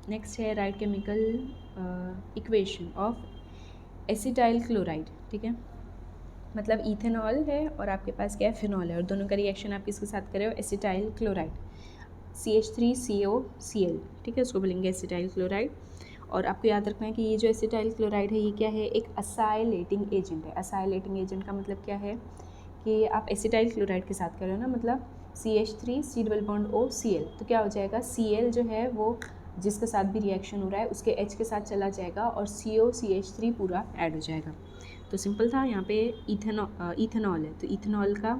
नेक्स्ट है right chemical equation of acetyl chloride, ठीक है। मतलब इथेनॉल है और आपके पास क्या है, फिनॉल है, और दोनों का रिएक्शन आप किसके साथ कर रहे हो, एसिटाइल क्लोराइड, CH3COCl, ठीक है, उसको बोलेंगे एसिटाइल क्लोराइड। और आपको याद रखना है कि ये जो एसिटाइल क्लोराइड है ये क्या है, एक असाइलेटिंग एजेंट है। असाइलेटिंग एजेंट का मतलब क्या है कि आप एसिटाइल क्लोराइड के साथ कर रहे हो ना, मतलब CH3 C double bond OCl, तो क्या हो जाएगा, Cl जो है वो जिसके साथ भी रिएक्शन हो रहा है उसके H के साथ चला जाएगा और COCH3 पूरा ऐड हो जाएगा। तो सिंपल था, यहाँ पे इथेनॉल है तो इथेनॉल का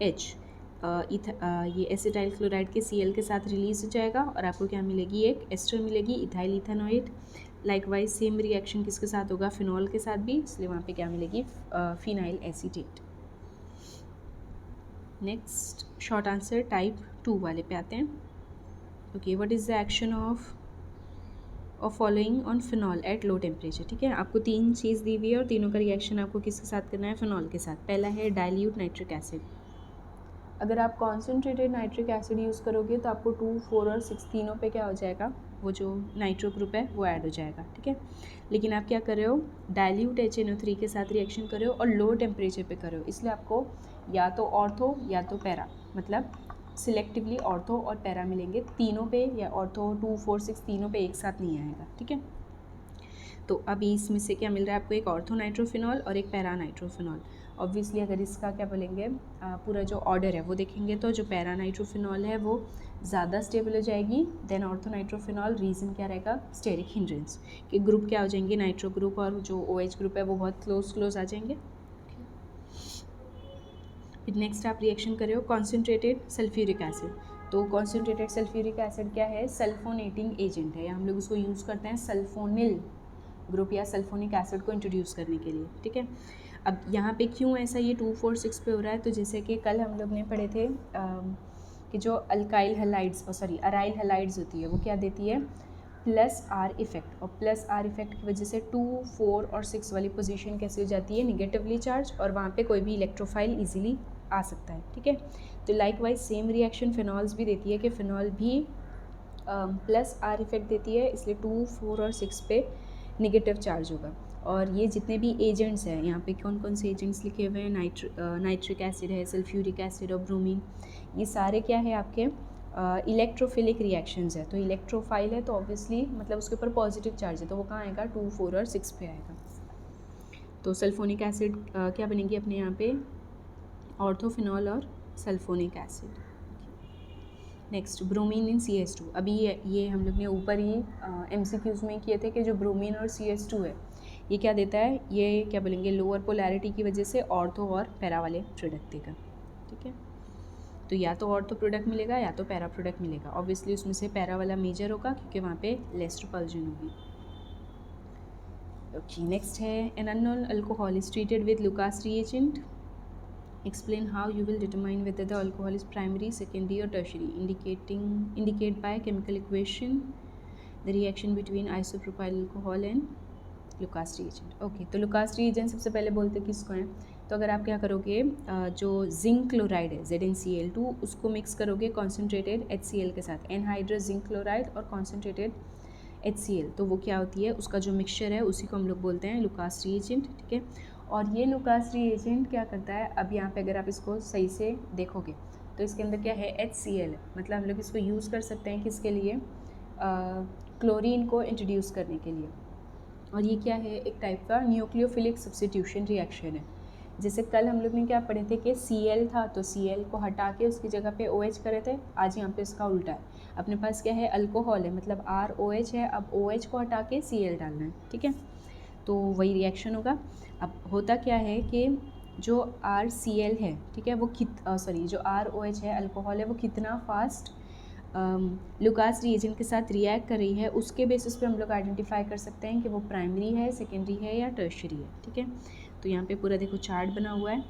H ये एसिटाइल क्लोराइड के Cl के साथ रिलीज हो जाएगा और आपको क्या मिलेगी, एक एस्टर मिलेगी, ethyl ethanoid. Likewise same reaction किसके साथ होगा, फिनॉल के साथ भी, इसलिए वहाँ पे क्या मिलेगी, phenyl acetate. Next short answer type 2 वाले पे आते हैं। Okay, what is the action of following on phenol at low temperature, ठीक है। आपको 3 चीज़ दी हुई है और तीनों का रिएक्शन आपको किसके साथ करना है, फिनॉल के साथ। पहला है डाइल्यूट नाइट्रिक एसिड। अगर आप कॉन्सेंट्रेटेड नाइट्रिक एसिड यूज़ करोगे तो आपको 2, 4 और 6 तीनों पे क्या हो जाएगा, वो जो नाइट्रो ग्रुप है वो ऐड हो जाएगा, ठीक है। लेकिन आप क्या कर रहे हो, डाइल्यूट HNO3 के साथ रिएक्शन कर रहे हो और लो टेम्परेचर पे कर रहे हो, इसलिए आपको या तो ऑर्थो या तो पैरा, मतलब सिलेक्टिवली ऑर्थो और पैरा मिलेंगे तीनों पे, या ऑर्थो 2, 4, 6 तीनों पे एक साथ नहीं आएगा, ठीक है। तो अभी इसमें से क्या मिल रहा है आपको, एक ऑर्थो नाइट्रोफिनॉल और एक पैरा नाइट्रोफिनॉल। ऑब्वियसली अगर इसका क्या बोलेंगे पूरा जो ऑर्डर है वो देखेंगे तो जो पैरा नाइट्रोफिनॉल है वो ज़्यादा स्टेबल हो जाएगी देन ऑर्थो नाइट्रोफिनॉल। रीज़न क्या रहेगा, स्टेरिक हिंड्रेंस, कि ग्रुप क्या हो जाएंगे, नाइट्रो ग्रुप और जो OH ग्रुप है वो बहुत क्लोज आ जाएंगे। फिर नेक्स्ट आप रिएक्शन कर रहे हो कॉन्सेंट्रेटेड सल्फ्यूरिक एसिड। तो कॉन्सेंट्रेटेड सल्फ्यूरिक एसिड क्या है, सल्फोनेटिंग एजेंट है, हम लोग उसको यूज़ करते हैं सल्फोनिल ग्रुप या सल्फोनिक एसिड को इंट्रोड्यूस करने के लिए, ठीक है। अब यहाँ पे क्यों ऐसा ये 2, 4, 6 पे हो रहा है, तो जैसे कि कल हम लोग ने पढ़े थे कि जो अराइल हैलाइड्स होती है वो क्या देती है, प्लस आर इफेक्ट, और प्लस आर इफेक्ट की वजह से 2, 4 और 6 वाली पोजीशन कैसी हो जाती है, निगेटिवली चार्ज, और वहाँ पे कोई भी इलेक्ट्रोफाइल इजीली आ सकता है, ठीक है। तो लाइकवाइज सेम रिएक्शन फिनॉल्स भी देती है कि फिनॉल भी प्लस आर इफेक्ट देती है, इसलिए 2, 4 और 6 पे निगेटिव चार्ज होगा। और ये जितने भी एजेंट्स हैं, यहाँ पे कौन कौन से एजेंट्स लिखे हुए हैं, नाइट्रिक एसिड है, सल्फ्यूरिक एसिड और ब्रोमीन, ये सारे क्या है आपके इलेक्ट्रोफिलिक रिएक्शंस है। तो इलेक्ट्रोफाइल है तो ऑब्वियसली मतलब उसके ऊपर पॉजिटिव चार्ज है, तो वो कहाँ आएगा, 2, 4 और 6 पे आएगा। तो सल्फोनिक एसिड क्या बनेगी अपने यहाँ पे, ऑर्थोफिनॉल और sulphonic acid. Next bromine in CH2। अभी ये हम लोग ने ऊपर ही MCQs में किए थे कि जो ब्रोमीन और CH2 है ये क्या देता है, ये क्या बोलेंगे, लोअर पोलैरिटी की वजह से ऑर्थो और पैरा वाले प्रोडक्ट देगा, ठीक है। तो या तो ऑर्थो प्रोडक्ट मिलेगा या तो पैरा प्रोडक्ट मिलेगा, ऑब्वियसली उसमें से पैरा वाला मेजर होगा क्योंकि वहाँ पे लेस रिपल्जन होगी। ओके, नेक्स्ट है an unknown alcohol is treated with Lucas reagent. Explain how you will determine whether the alcohol is primary, secondary or tertiary. Indicate by chemical equation the reaction between isopropyl alcohol and Lucas reagent. Okay, तो Lucas reagent सबसे पहले बोलते किसको हैं, तो अगर आप क्या करोगे, जो जिंक क्लोराइड है ZnCl2 उसको मिक्स करोगे कॉन्सेंट्रेटेड HCl के साथ, एनहाइड्रस जिंक क्लोराइड और कॉन्सेंट्रेटेड HCl, तो वो क्या होती है, उसका जो मिक्सचर है उसी को हम लोग बोलते हैं लुकास रिएजेंट, ठीक है। और ये लुकास रिएजेंट क्या करता है, अब यहाँ पे अगर आप इसको सही से देखोगे तो इसके अंदर क्या है, HCl है, मतलब हम लोग इसको यूज़ कर सकते हैं किसके लिए, क्लोरीन को इंट्रोड्यूस करने के लिए। और ये क्या है, एक टाइप का न्यूक्लियोफिलिक सब्स्टिट्यूशन रिएक्शन है। जैसे कल हम लोग ने क्या पढ़े थे कि Cl था तो Cl को हटा के उसकी जगह पे OH करे थे, आज यहाँ पे इसका उल्टा है, अपने पास क्या है, अल्कोहल है, मतलब ROH है, अब OH को हटा के Cl डालना है, ठीक है। तो वही रिएक्शन होगा। अब होता क्या है कि जो RCl है, ठीक है, वो जो ROH है अल्कोहल है, वो कितना फास्ट लुकास रिएजेंट के साथ रिएक्ट कर रही है, उसके बेसिस पे हम लोग आइडेंटिफाई कर सकते हैं कि वो प्राइमरी है, सेकेंडरी है या टर्शरी है, ठीक है। तो यहाँ पे पूरा देखो चार्ट बना हुआ है।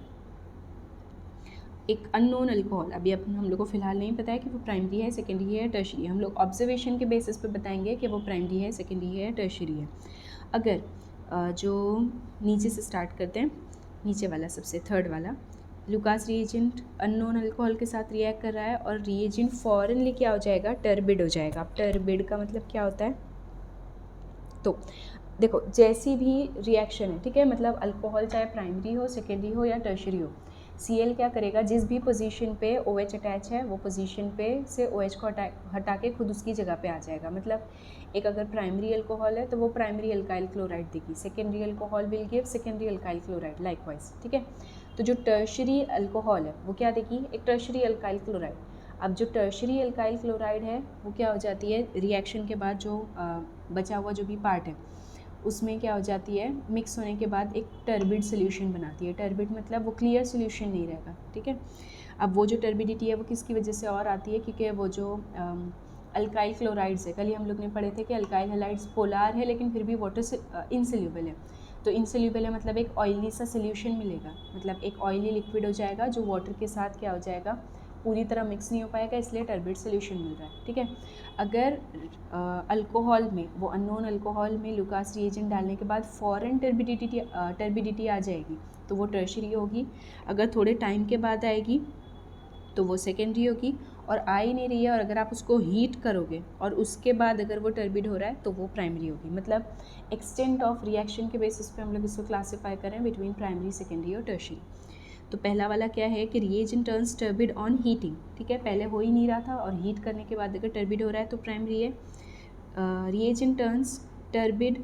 एक अननोन अल्कोहल, अभी हम लोग को फिलहाल नहीं पता है कि वो प्राइमरी है, सेकेंडरी है या टर्शरी है, हम लोग ऑब्जर्वेशन के बेसिस पे बताएंगे कि वो प्राइमरी है, सेकेंडरी है या टर्शरी है। अगर जो नीचे से स्टार्ट करते हैं, नीचे वाला सबसे थर्ड वाला, लुकास रिएजेंट अननोन अल्कोहल के साथ रिएक्ट कर रहा है और रिएजेंट फॉरनली क्या हो जाएगा, टर्बिड हो जाएगा। अब टर्बिड का मतलब क्या होता है, तो देखो जैसी भी रिएक्शन है, ठीक है, मतलब अल्कोहल चाहे प्राइमरी हो, सेकेंडरी हो या टर्शरी हो, Cl क्या करेगा, जिस भी पोजीशन पे OH अटैच है वो पोजीशन पे से OH को हटा के खुद उसकी जगह पे आ जाएगा। मतलब एक अगर प्राइमरी अल्कोहल है तो वो प्राइमरी अल्काइल क्लोराइड देगी, secondary alcohol will give secondary alkyl chloride likewise, ठीक है। तो जो टर्शरी अल्कोहल है वो क्या देगी, एक टर्शरी अल्काइल क्लोराइड। अब जो टर्शरी अल्काइल क्लोराइड है वो क्या हो जाती है, रिएक्शन के बाद जो बचा हुआ जो भी पार्ट है उसमें क्या हो जाती है, मिक्स होने के बाद एक टर्बिड सोल्यूशन बनाती है। टर्बिड मतलब वो क्लियर सोल्यूशन नहीं रहेगा, ठीक है। अब वो जो टर्बिडिटी है वो किसकी वजह से और आती है, क्योंकि वो जो अल्काइल क्लोराइड्स है, कल ही हम लोग ने पढ़े थे कि अल्काइल हैलाइड्स पोलार है लेकिन फिर भी वाटर से इनसोल्यूबल है। तो इनसोल्यूबल है मतलब एक ऑयली सा सोल्यूशन मिलेगा, मतलब एक ऑयली लिक्विड हो जाएगा जो वाटर के साथ क्या हो जाएगा, पूरी तरह मिक्स नहीं हो पाएगा, इसलिए टर्बिड सोल्यूशन मिल रहा है, ठीक है। अगर अल्कोहल में, वो अननोन अल्कोहल में लुकास रिएजेंट डालने के बाद फॉरेन टर्बिडिटी आ जाएगी तो वो टर्शरी होगी। अगर थोड़े टाइम के बाद आएगी तो वो सेकेंडरी होगी, और आ ही नहीं रही है और अगर आप उसको हीट करोगे और उसके बाद अगर वो टर्बिड हो रहा है तो वो प्राइमरी होगी। मतलब एक्सटेंट ऑफ रिएक्शन के बेसिस पे हम लोग इसको क्लासीफाई करें बिटवीन प्राइमरी, सेकेंडरी और टर्शरी। तो पहला वाला क्या है कि reagent turns turbid on heating, ठीक है, पहले हो ही नहीं रहा था और हीट करने के बाद अगर टर्बिड हो रहा है तो प्राइमरी है। रिएजेंट टर्न्स टर्बिड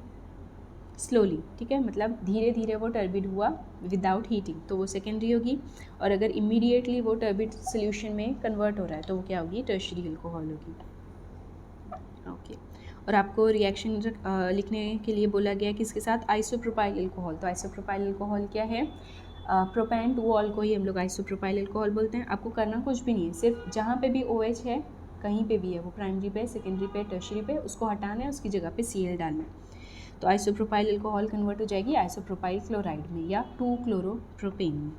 स्लोली, ठीक है, मतलब धीरे धीरे वो टर्बिड हुआ विदाउट हीटिंग तो वो सेकेंडरी होगी, और अगर इमीडिएटली वो टर्बिड सोल्यूशन में कन्वर्ट हो रहा है तो वो क्या होगी, टर्शरी अल्कोहल होगी। ओके, और आपको रिएक्शन लिखने के लिए बोला गया किसके साथ, आइसोप्रोपाइल अल्कोहल। तो आइसोप्रोपाइल अल्कोहल क्या है, प्रोपेन 2 ऑल को ही हम लोग आइसोप्रोपाइल अल्कोहल बोलते हैं। आपको करना कुछ भी नहीं है, सिर्फ जहाँ पे भी OH है, कहीं पे भी है, वो प्राइमरी पे, सेकेंडरी पे, टर्शरी पे, उसको हटाना है, उसकी जगह पे Cl डालना है। तो आइसोप्रोपाइल अल्कोहल कन्वर्ट हो जाएगी आइसोप्रोपाइल क्लोराइड में या 2-क्लोरोप्रोपेन में।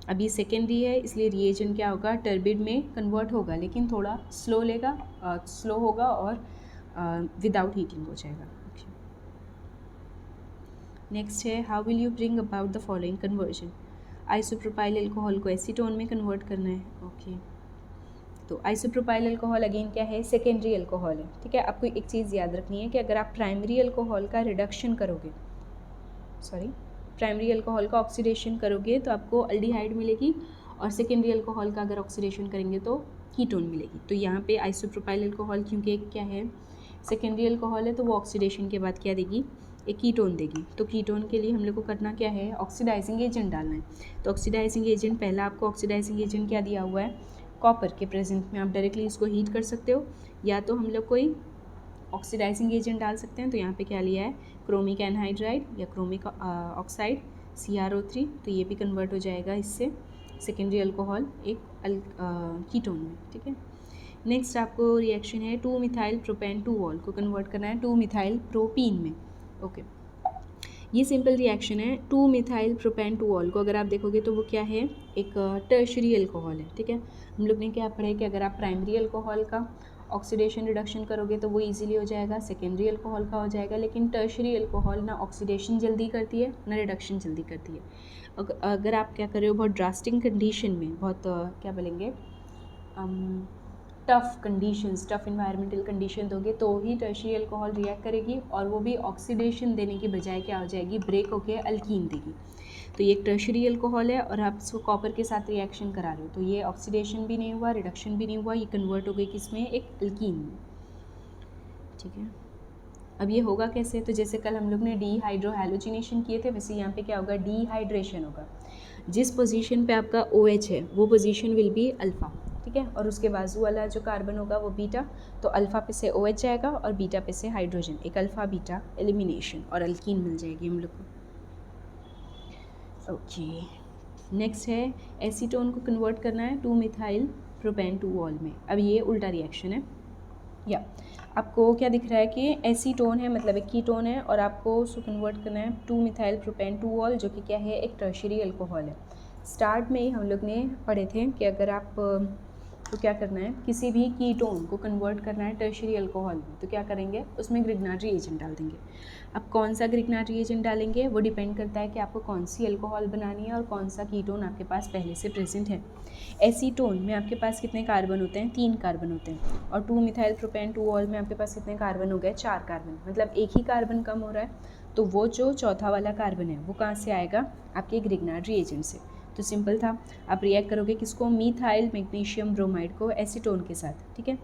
अब ये सेकेंडरी है इसलिए रिएजेंट क्या होगा, टर्बिड में कन्वर्ट होगा लेकिन थोड़ा स्लो होगा और विदाउट हीटिंग हो जाएगा। नेक्स्ट है how will you bring about the following conversion. Isopropyl alcohol को एसीटोन में कन्वर्ट करना है। ओके, तो आइसोप्रोपाइल अल्कोहल अगेन क्या है, सेकेंडरी अल्कोहल है। ठीक है, आपको एक चीज़ याद रखनी है कि अगर आप प्राइमरी अल्कोहल का रिडक्शन करोगे, प्राइमरी अल्कोहल का ऑक्सीडेशन करोगे तो आपको अल्डिहाइड मिलेगी, और सेकेंडरी अल्कोहल का अगर ऑक्सीडेशन करेंगे तो कीटोन मिलेगी। तो यहाँ पे आइसोप्रोपाइल अल्कोहल क्योंकि क्या है, सेकेंडरी अल्कोहल है, तो वो ऑक्सीडेशन के बाद क्या देगी, एक कीटोन देगी। तो कीटोन के लिए हम लोग को करना क्या है, ऑक्सीडाइजिंग एजेंट डालना है। तो ऑक्सीडाइजिंग एजेंट, पहला आपको ऑक्सीडाइजिंग एजेंट क्या दिया हुआ है, कॉपर के प्रेजेंट में आप डायरेक्टली इसको हीट कर सकते हो, या तो हम लोग कोई ऑक्सीडाइजिंग एजेंट डाल सकते हैं। तो यहाँ पे क्या लिया है, क्रोमिक एनहाइड्राइड या क्रोमिक ऑक्साइड CrO3, तो ये भी कन्वर्ट हो जाएगा इससे सेकेंडरी अल्कोहल एक कीटोन में। ठीक है, नेक्स्ट आपको रिएक्शन है 2-मिथाइल प्रोपेन 2-ऑल को कन्वर्ट करना है 2-मिथाइल प्रोपीन में। ओके, ये सिंपल रिएक्शन है। 2-मिथाइल प्रोपेन 2-ऑल को अगर आप देखोगे तो वो क्या है, एक टर्शरी अल्कोहल है। ठीक है, हम लोग ने क्या पढ़ा है कि अगर आप प्राइमरी अल्कोहल का ऑक्सीडेशन रिडक्शन करोगे तो वो इजीली हो जाएगा, सेकेंडरी अल्कोहल का हो जाएगा, लेकिन टर्शरी अल्कोहल ना ऑक्सीडेशन जल्दी करती है ना रिडक्शन जल्दी करती है। अगर आप क्या कर रहे हो, बहुत ड्रास्टिक कंडीशन में, बहुत क्या बोलेंगे, tough conditions, tough environmental condition दोगे तो ही टर्शरी अल्कोहल रिएक्ट करेगी, और वो भी ऑक्सीडेशन देने की बजाय क्या हो जाएगी, ब्रेक होकर अल्कीन देगी। तो ये एक टर्शरी अल्कोहल है और आप इसको कॉपर के साथ रिएक्शन करा रहे हो, तो ये ऑक्सीडेशन भी नहीं हुआ, रिडक्शन भी नहीं हुआ, ये कन्वर्ट हो गई किसमें, एक अल्कीन में। ठीक है, अब ये होगा कैसे, तो जैसे कल हम लोग ने डीहाइड्रोहैलोजिनेशन किए थे, वैसे यहाँ पे क्या होगा, डीहाइड्रेशन होगा। जिस पोजीशन पे आपका OH है वो पोजीशन विल बी अल्फ़ा। ठीक है, और उसके बाजू वाला जो कार्बन होगा वो बीटा, तो अल्फ़ा पे से OH जाएगा और बीटा पे से हाइड्रोजन, एक अल्फ़ा बीटा एलिमिनेशन, और अल्कीन मिल जाएगी हम लोग को। ओके, नेक्स्ट है एसीटोन को कन्वर्ट करना है 2-मिथाइल प्रोपेन 2-ऑल में। अब ये उल्टा रिएक्शन है, या आपको क्या दिख रहा है कि एसीटोन है, मतलब एक कीटोन है, और आपको उसको कन्वर्ट करना है 2-मिथाइल प्रोपेन 2-ऑल, जो कि क्या है, एक टर्शरी अल्कोहल है। स्टार्ट में ही हम लोग ने पढ़े थे कि अगर आप तो क्या करना है, किसी भी कीटोन को कन्वर्ट करना है टर्शरी अल्कोहल में, तो क्या करेंगे, उसमें ग्रिग्नार्डी एजेंट डाल देंगे। अब कौन सा ग्रिग्नार्डी एजेंट डालेंगे वो डिपेंड करता है कि आपको कौन सी अल्कोहल बनानी है और कौन सा कीटोन आपके पास पहले से प्रेजेंट है। एसीटोन में आपके पास कितने कार्बन होते हैं, 3 कार्बन होते हैं, और 2-मिथाइल प्रोपेन 2-ऑल में आपके पास कितने कार्बन हो गए, 4 कार्बन, मतलब एक ही कार्बन कम हो रहा है। तो वो जो चौथा वाला कार्बन है वो कहाँ से आएगा, आपके ग्रिग्नार्डी एजेंट से। तो सिंपल था, आप रिएक्ट करोगे किसको, मिथाइल मैग्नीशियम ब्रोमाइड को एसीटोन के साथ। ठीक है,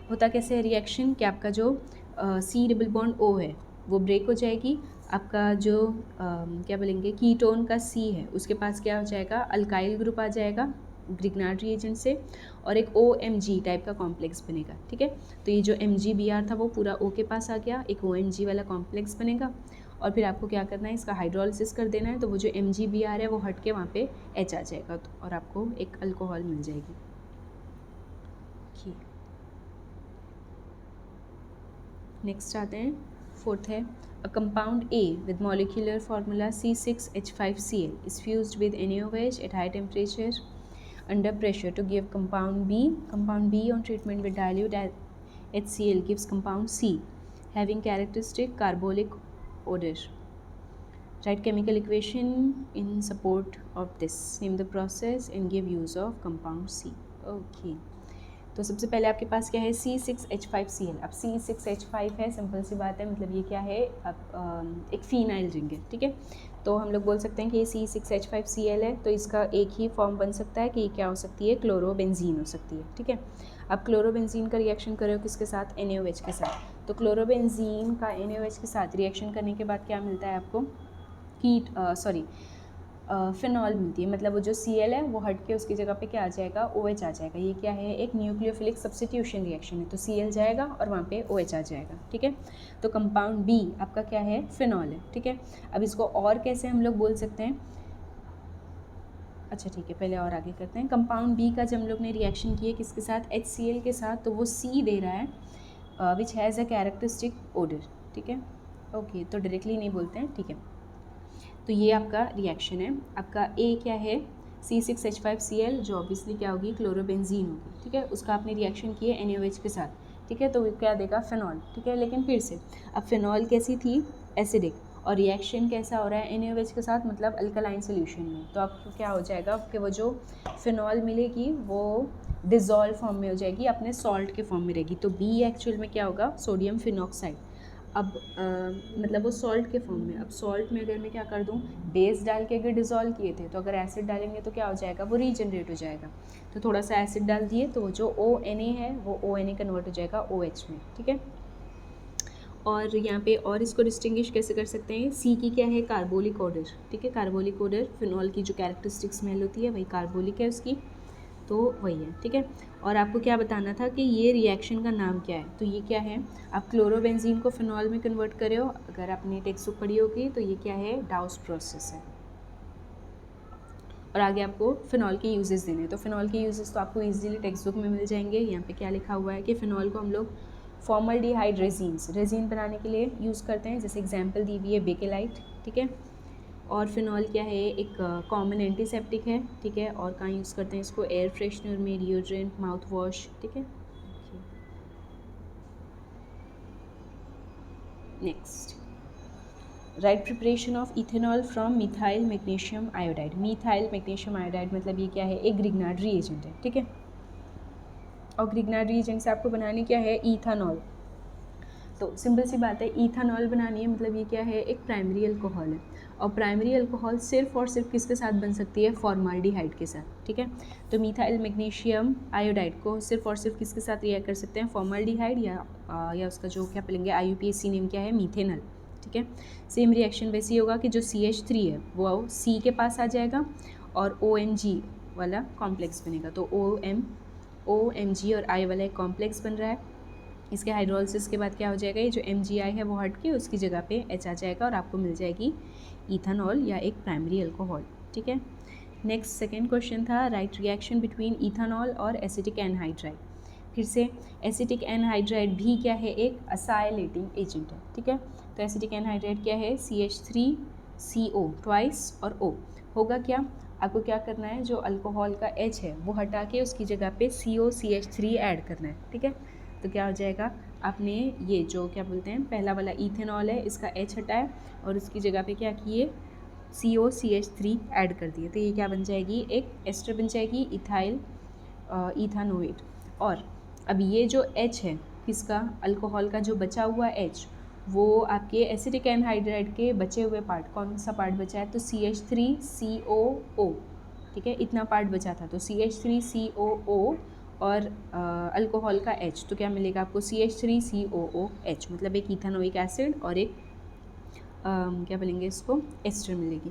होता कैसे है रिएक्शन कि आपका जो C डबल बॉन्ड O है वो ब्रेक हो जाएगी, आपका जो क्या बोलेंगे कीटोन का C है उसके पास क्या हो जाएगा, अल्काइल ग्रुप आ जाएगा ग्रिग्नार्ड रिएजेंट से, और एक OMG टाइप का कॉम्प्लेक्स बनेगा। ठीक है, तो ये जो MgBr था वो पूरा O के पास आ गया, एक OMG वाला कॉम्प्लेक्स बनेगा, और फिर आपको क्या करना है, इसका हाइड्रोलिसिस कर देना है, तो वो जो MgBr है वो हट के वहाँ पे H आ जाएगा, तो और आपको एक अल्कोहल मिल जाएगी। नेक्स्ट आते हैं, फोर्थ है a compound A with molecular formula C6H5Cl is fused with NaOH at high temperature under pressure to give compound B. Compound B on treatment with dilute HCl gives compound C having characteristic carbolic odor. Write chemical equation in support of this. Name the process and give use of compound C. Okay. तो सबसे पहले आपके पास क्या है, C6H5Cl। अब C6H5 है, simple सी बात है, मतलब ये क्या है, अब एक फिनाइल रिंग है। ठीक है, तो हम लोग बोल सकते हैं कि ये C6H5Cl है, तो इसका एक ही फॉर्म बन सकता है कि ये क्या हो सकती है, क्लोरोबेंजीन हो सकती है। ठीक है, अब क्लोरोबेंजीन का रिएक्शन करो किसके साथ, NaOH के साथ। तो क्लोरोबेंजीन का NaOH के साथ रिएक्शन करने के बाद क्या मिलता है आपको, फिनॉल मिलती है, मतलब वो जो Cl है वो हट के उसकी जगह पे क्या आ जाएगा, OH आ जाएगा। ये क्या है, एक न्यूक्लियोफिलिक सब्स्टिट्यूशन रिएक्शन है, तो Cl जाएगा और वहाँ पे OH आ जाएगा। ठीक है, तो कंपाउंड B आपका क्या है, फिनॉल है। ठीक है, अब इसको और कैसे हम लोग बोल सकते हैं, अच्छा ठीक है, पहले और आगे करते हैं। कंपाउंड B का जब हम लोग ने रिएक्शन किए किसके साथ, HCl के साथ, तो वो C दे रहा है which has a characteristic odour. ठीक है, ओके, तो डायरेक्टली नहीं बोलते हैं। ठीक है, तो ये आपका रिएक्शन है। आपका A क्या है, C6H5Cl, जो ऑब्वियसली क्या होगी, क्लोरोबेंजीन होगी। ठीक है, उसका आपने रिएक्शन किए NaOH के साथ, ठीक है, तो वो क्या देगा, फिनॉल। ठीक है, लेकिन फिर से अब फिनॉल कैसी थी, एसिडिक, और रिएक्शन कैसा हो रहा है NaOH के साथ, मतलब अल्कलाइन सोल्यूशन में। तो आपको क्या हो जाएगा कि वो जो फिनॉल मिलेगी वो डिज़ोल्व फॉर्म में हो जाएगी, अपने सॉल्ट के फॉर्म में रहेगी। तो बी एक्चुअल में क्या होगा, सोडियम फिनॉक्साइड। अब मतलब वो सॉल्ट के फॉर्म में। अब सॉल्ट में अगर मैं क्या कर दूँ, बेस डाल के अगर डिज़ोल्व किए थे, तो अगर एसिड डालेंगे तो क्या हो जाएगा, वो रीजनरेट हो जाएगा। तो थोड़ा सा एसिड डाल दिए तो जो ONa है वो ONa कन्वर्ट हो जाएगा OH में। ठीक है, और यहाँ पे और इसको डिस्टिंग्विश कैसे कर सकते हैं, सी की क्या है, कार्बोलिक ऑर्डर। ठीक है, कार्बोलिक ऑर्डर, फिनॉल की जो कैरेक्टरिस्टिक स्मेल होती है वही कार्बोलिक है उसकी, तो वही है। ठीक है, और आपको क्या बताना था कि ये रिएक्शन का नाम क्या है, तो ये क्या है, आप क्लोरोबेंजीन को फिनॉल में कन्वर्ट करे हो, अगर आपने टेक्स्ट बुक पढ़ी होगी तो ये क्या है, डाउस प्रोसेस है। और आगे आपको फिनॉल के यूजेस देने हैं, तो फिनॉल के यूजेस तो आपको इजीली टेक्स्ट बुक में मिल जाएंगे। यहाँ पे क्या लिखा हुआ है कि फिनॉल को हम लोग फॉर्मल्डिहाइड रेजिन बनाने के लिए यूज़ करते हैं, जैसे एग्जांपल दी हुई है बेकेलाइट। ठीक है, और फिनॉल क्या है, एक कॉमन एंटीसेप्टिक है। ठीक है, और कहाँ यूज़ करते हैं इसको, एयर फ्रेशनर में, डिओड्रेंट, माउथ वॉश। ठीक है, next, right preparation of ethanol from methyl magnesium iodide. Methyl magnesium iodide मतलब ये क्या है, एक ग्रिग्नार्ड रिएजेंट है। ठीक है, और ग्रिग्नार्ड रिएजेंट से आपको बनानी क्या है, इथानॉल। तो सिंपल सी बात है, इथानॉल बनानी है, मतलब ये क्या है, एक प्राइमरी अल्कोहल है, और प्राइमरी अल्कोहल सिर्फ और सिर्फ किसके साथ बन सकती है, फॉर्माल्डिहाइड के साथ। ठीक है, तो मिथाइल मैग्नीशियम आयोडाइड को सिर्फ और सिर्फ किसके साथ रिएक्ट कर सकते हैं, फॉर्माल्डिहाइड या उसका जो क्या बोलेंगे IUPAC नेम क्या है, मीथेनॉल। ठीक है, सेम रिएक्शन वैसे ही होगा कि जो CH3 है वो C के पास आ जाएगा और OMG वाला कॉम्प्लेक्स बनेगा। तो OMG और I वाला एक कॉम्प्लेक्स बन रहा है। इसके हाइड्रोलिसिस के बाद क्या हो जाएगा, ये जो MgI है वो हट के उसकी जगह पे H आ जाएगा और आपको मिल जाएगी इथानॉल या एक प्राइमरी अल्कोहल। ठीक है, नेक्स्ट सेकेंड क्वेश्चन था, राइट रिएक्शन बिटवीन इथानॉल और एसिटिक एनहाइड्राइड। फिर से एसिटिक एनहाइड्राइड भी क्या है, एक असाइलेटिंग एजेंट है। ठीक है, तो एसिटिक एनहाइड्राइड क्या है, CH3CO ट्वाइस और O होगा क्या, आपको क्या करना है, जो अल्कोहल का H है वो हटा के उसकी जगह पे COCH3 ऐड करना है। ठीक है, तो क्या हो जाएगा, आपने ये जो क्या बोलते हैं पहला वाला इथेनॉल है इसका H हटाया और उसकी जगह पे क्या किए, COCH3 ऐड कर दिए, तो ये क्या बन जाएगी, एक एस्टर बन जाएगी, इथाइल इथानोएट। और अब ये जो H है किसका, अल्कोहल का जो बचा हुआ H, वो आपके एसिटिक एनहाइड्राइड के बचे हुए पार्ट, कौन सा पार्ट बचा है, तो CH3COO। ठीक है, इतना पार्ट बचा था, तो CH3COO और अल्कोहल का H, तो क्या मिलेगा आपको, CH3COOH, मतलब एक इथानोइक एसिड और एक क्या बोलेंगे इसको, एस्टर मिलेगी।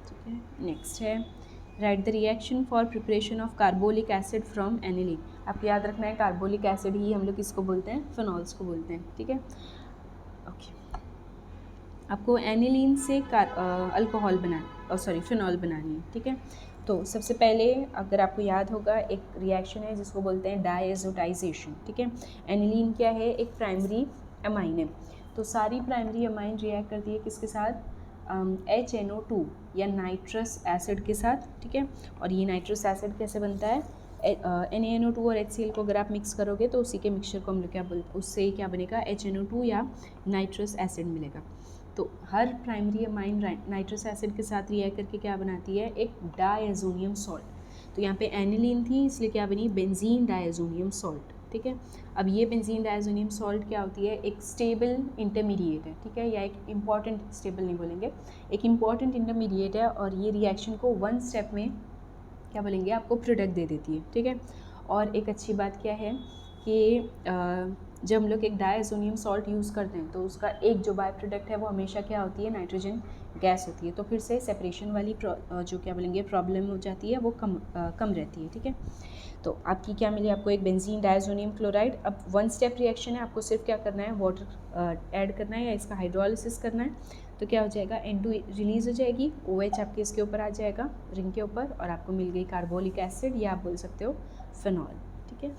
ठीक है, नेक्स्ट है, right the reaction for preparation of carbolic acid from aniline. आपको याद रखना है, कार्बोलिक एसिड ही हम लोग किसको बोलते हैं, फिनॉल्स को बोलते हैं। ठीक है, ओके, आपको एनिलीन से अल्कोहल फिनॉल बनानी है। ठीक है, तो सबसे पहले अगर आपको याद होगा, एक रिएक्शन है जिसको बोलते हैं डायएजोटाइजेशन। ठीक है, एनिलीन क्या है, एक प्राइमरी अमाइन है, तो सारी प्राइमरी अमाइन रिएक्ट करती है किसके साथ, HNO2 या नाइट्रस एसिड के साथ। ठीक है, और ये नाइट्रस एसिड कैसे बनता है, NaNO2 और HCl को अगर आप मिक्स करोगे तो उसी के मिक्सचर को हम लोग क्या बोलते, उससे क्या बनेगा, HNO2 या नाइट्रस एसिड मिलेगा। तो हर प्राइमरी अमाइन नाइट्रस एसिड के साथ रिएक्ट करके क्या बनाती है, एक डायज़ोनियम सॉल्ट। तो यहाँ पे एनिलीन थी इसलिए क्या बनी, बेंजीन डायज़ोनियम सॉल्ट। ठीक है, अब ये बेंजीन डायज़ोनियम सॉल्ट क्या होती है, एक स्टेबल इंटरमीडिएट है। ठीक है, या एक इम्पॉर्टेंट, स्टेबल नहीं बोलेंगे, एक इम्पॉर्टेंट इंटरमीडिएट है, और ये रिएक्शन को वन स्टेप में क्या बोलेंगे, आपको प्रोडक्ट दे देती है। ठीक है, और एक अच्छी बात क्या है कि जब हम लोग एक डायज़ोनियम सॉल्ट यूज़ करते हैं तो उसका एक जो बाय प्रोडक्ट है वो हमेशा क्या होती है, नाइट्रोजन गैस होती है, तो फिर से सेपरेशन वाली जो क्या बोलेंगे प्रॉब्लम हो जाती है वो कम रहती है। ठीक है, तो आपकी क्या मिली, आपको एक बेंजीन डायज़ोनियम क्लोराइड। अब वन स्टेप रिएक्शन है, आपको सिर्फ क्या करना है, वाटर ऐड करना है या इसका हाइड्रोलिसिस करना है, तो क्या हो जाएगा, N2 रिलीज़ हो जाएगी, OH आपके इसके ऊपर आ जाएगा, रिंग के ऊपर, और आपको मिल गई कार्बोलिक एसिड या आप बोल सकते हो फिनॉल। ठीक है,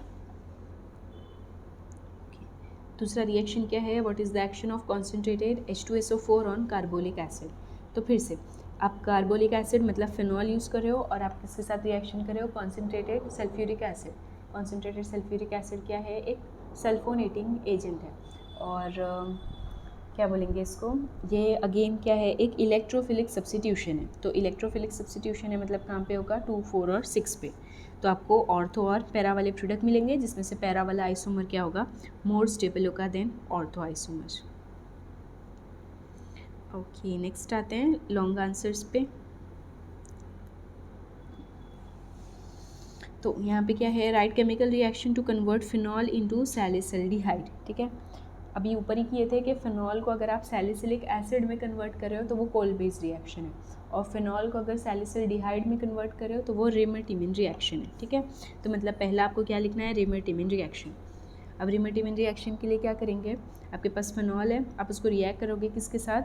दूसरा रिएक्शन क्या है, what is the action of concentrated H2SO4 on carbolic acid. तो फिर से आप कार्बोलिक एसिड मतलब फिनॉल यूज़ कर रहे हो और आप किसके साथ रिएक्शन कर रहे हो, concentrated sulphuric acid concentrated sulphuric acid क्या है, एक सल्फोनेटिंग एजेंट है। और क्या बोलेंगे इसको, ये अगेन क्या है, एक इलेक्ट्रोफिलिक सब्स्टिट्यूशन है। तो इलेक्ट्रोफिलिक सब्स्टिट्यूशन है मतलब कहाँ पे होगा, 2, 4 और 6 पे। तो आपको ऑर्थो और पैरा वाले प्रोडक्ट मिलेंगे, जिसमें से पैरा वाला आइसोमर क्या होगा, मोर स्टेबल होगा then ortho isomer. Okay, next आते हैं लॉन्ग आंसर्स पे। तो यहाँ पे क्या है, right chemical reaction to convert phenol into salicylaldehyde. ठीक है, अभी ऊपर ही किए थे कि फिनॉल को अगर आप सैलिसिलिक एसिड में कन्वर्ट कर रहे हो तो वो कोल बेस्ड रिएक्शन है, और फिनॉल को अगर सैलिसिल्डिहाइड में कन्वर्ट कर रहे हो तो वो रेमर-टिमिन रिएक्शन है। ठीक है, तो मतलब पहला आपको क्या लिखना है, रेमर-टिमिन रिएक्शन। अब रेमर-टिमिन रिएक्शन के लिए क्या करेंगे, आपके पास फिनॉल है, आप उसको रिएक्ट करोगे किसके साथ,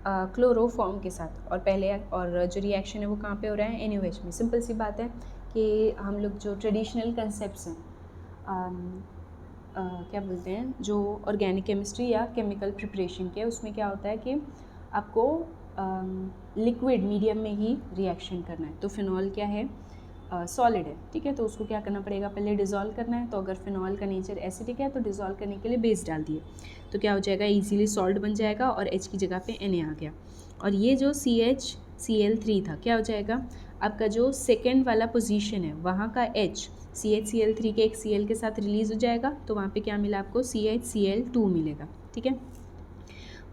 क्लोरोफॉर्म के साथ, और पहले और जो रिएक्शन है वो कहाँ पे हो रहा है, NaOH में। सिंपल सी बात है कि हम लोग जो ट्रेडिशनल कंसेप्ट्स हैं, क्या बोलते हैं, जो ऑर्गेनिक केमिस्ट्री या केमिकल प्रिपरेशन के, उसमें क्या होता है कि आपको लिक्विड मीडियम में ही रिएक्शन करना है। तो फिनॉल क्या है, सॉलिड है। ठीक है, तो उसको क्या करना पड़ेगा, पहले डिज़ोल्व करना है। तो अगर फिनॉल का नेचर एसिडिक है तो डिज़ोल्व करने के लिए बेस डाल दिए तो क्या हो जाएगा, इजीली सॉल्ट बन जाएगा और H की जगह पे Na आ गया। और ये जो CHCl3 था क्या हो जाएगा, आपका जो सेकेंड वाला पोजीशन है वहाँ का H CHCl3 के एक Cl के साथ रिलीज़ हो जाएगा, तो वहाँ पे क्या मिला आपको, CHCl2 मिलेगा। ठीक है,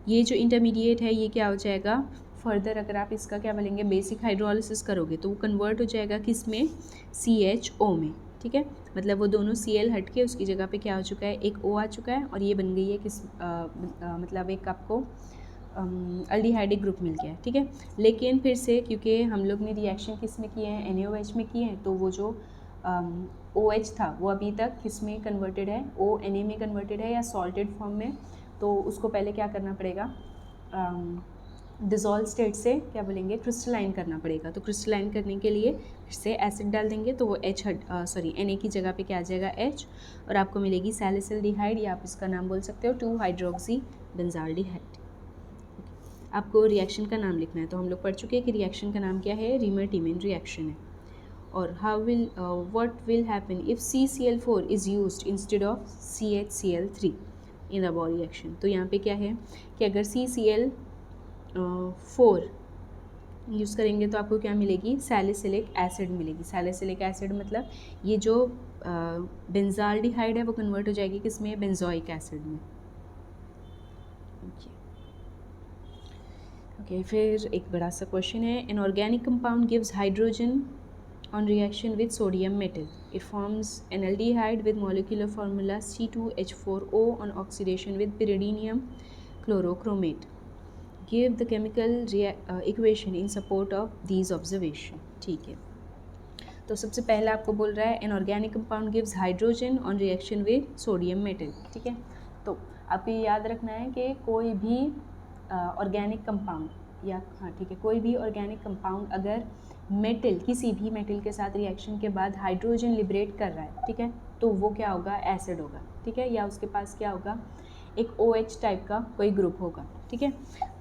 ये जो इंटरमीडिएट है ये क्या हो जाएगा, फर्दर अगर आप इसका क्या बोलेंगे, बेसिक हाइड्रोलिसिस करोगे तो वो कन्वर्ट हो जाएगा किस में, CHO में। ठीक है, मतलब वो दोनों Cl हट के उसकी जगह पे क्या हो चुका है, एक O आ चुका है, और ये बन गई है किस मतलब एक आपको अल्डिहाइडिक ग्रुप मिल गया है। ठीक है, लेकिन फिर से क्योंकि हम लोग ने रिएक्शन किस में किए हैं, NaOH में किए हैं, तो वो जो OH था वो अभी तक किस में कन्वर्टेड है, ONa में कन्वर्टेड है या सॉल्टेड फॉर्म में। तो उसको पहले क्या करना पड़ेगा, डिज़ोल्व स्टेट से क्या बोलेंगे, क्रिस्टलाइन करना पड़ेगा। तो क्रिस्टलाइन करने के लिए फिर से एसिड डाल देंगे, तो वो Na की जगह पे क्या आ जाएगा, H, और आपको मिलेगी सैलिसिल्डिहाइड, या आप इसका नाम बोल सकते हो 2-हाइड्रोक्सी बेंजाल्डिहाइड। आपको रिएक्शन का नाम लिखना है। तो हम लोग पढ़ चुके हैं कि रिएक्शन का नाम क्या है, रेमर-टिमिन रिएक्शन है। और what will happen if CCl4 is used instead of CHCl3 in the Bohr reaction। तो यहाँ पे क्या है कि अगर CCl4 यूज़ करेंगे तो आपको क्या मिलेगी, सैलिसिलिक एसिड मिलेगी। सैलिसिलिक एसिड मतलब ये जो बेंजाल्डिहाइड है वो कन्वर्ट हो जाएगी किस में, बेंजोइक एसिड में। ओके, फिर एक बड़ा सा क्वेश्चन है, an organic compound gives hydrogen on reaction with sodium metal. It forms an aldehyde with molecular formula C2H4O on oxidation with pyridinium chlorochromate. Give the chemical equation in support of these observation. ठीक है, तो सबसे पहले आपको बोल रहा है an organic compound gives hydrogen on reaction with sodium metal। ठीक है, तो आपको ये याद रखना है कि कोई भी ऑर्गेनिक कंपाउंड या ठीक है, कोई भी ऑर्गेनिक कंपाउंड अगर मेटल, किसी भी मेटल के साथ रिएक्शन के बाद हाइड्रोजन लिबरेट कर रहा है, ठीक है, तो वो क्या होगा, एसिड होगा। ठीक है, या उसके पास क्या होगा, एक OH टाइप का कोई ग्रुप होगा। ठीक है,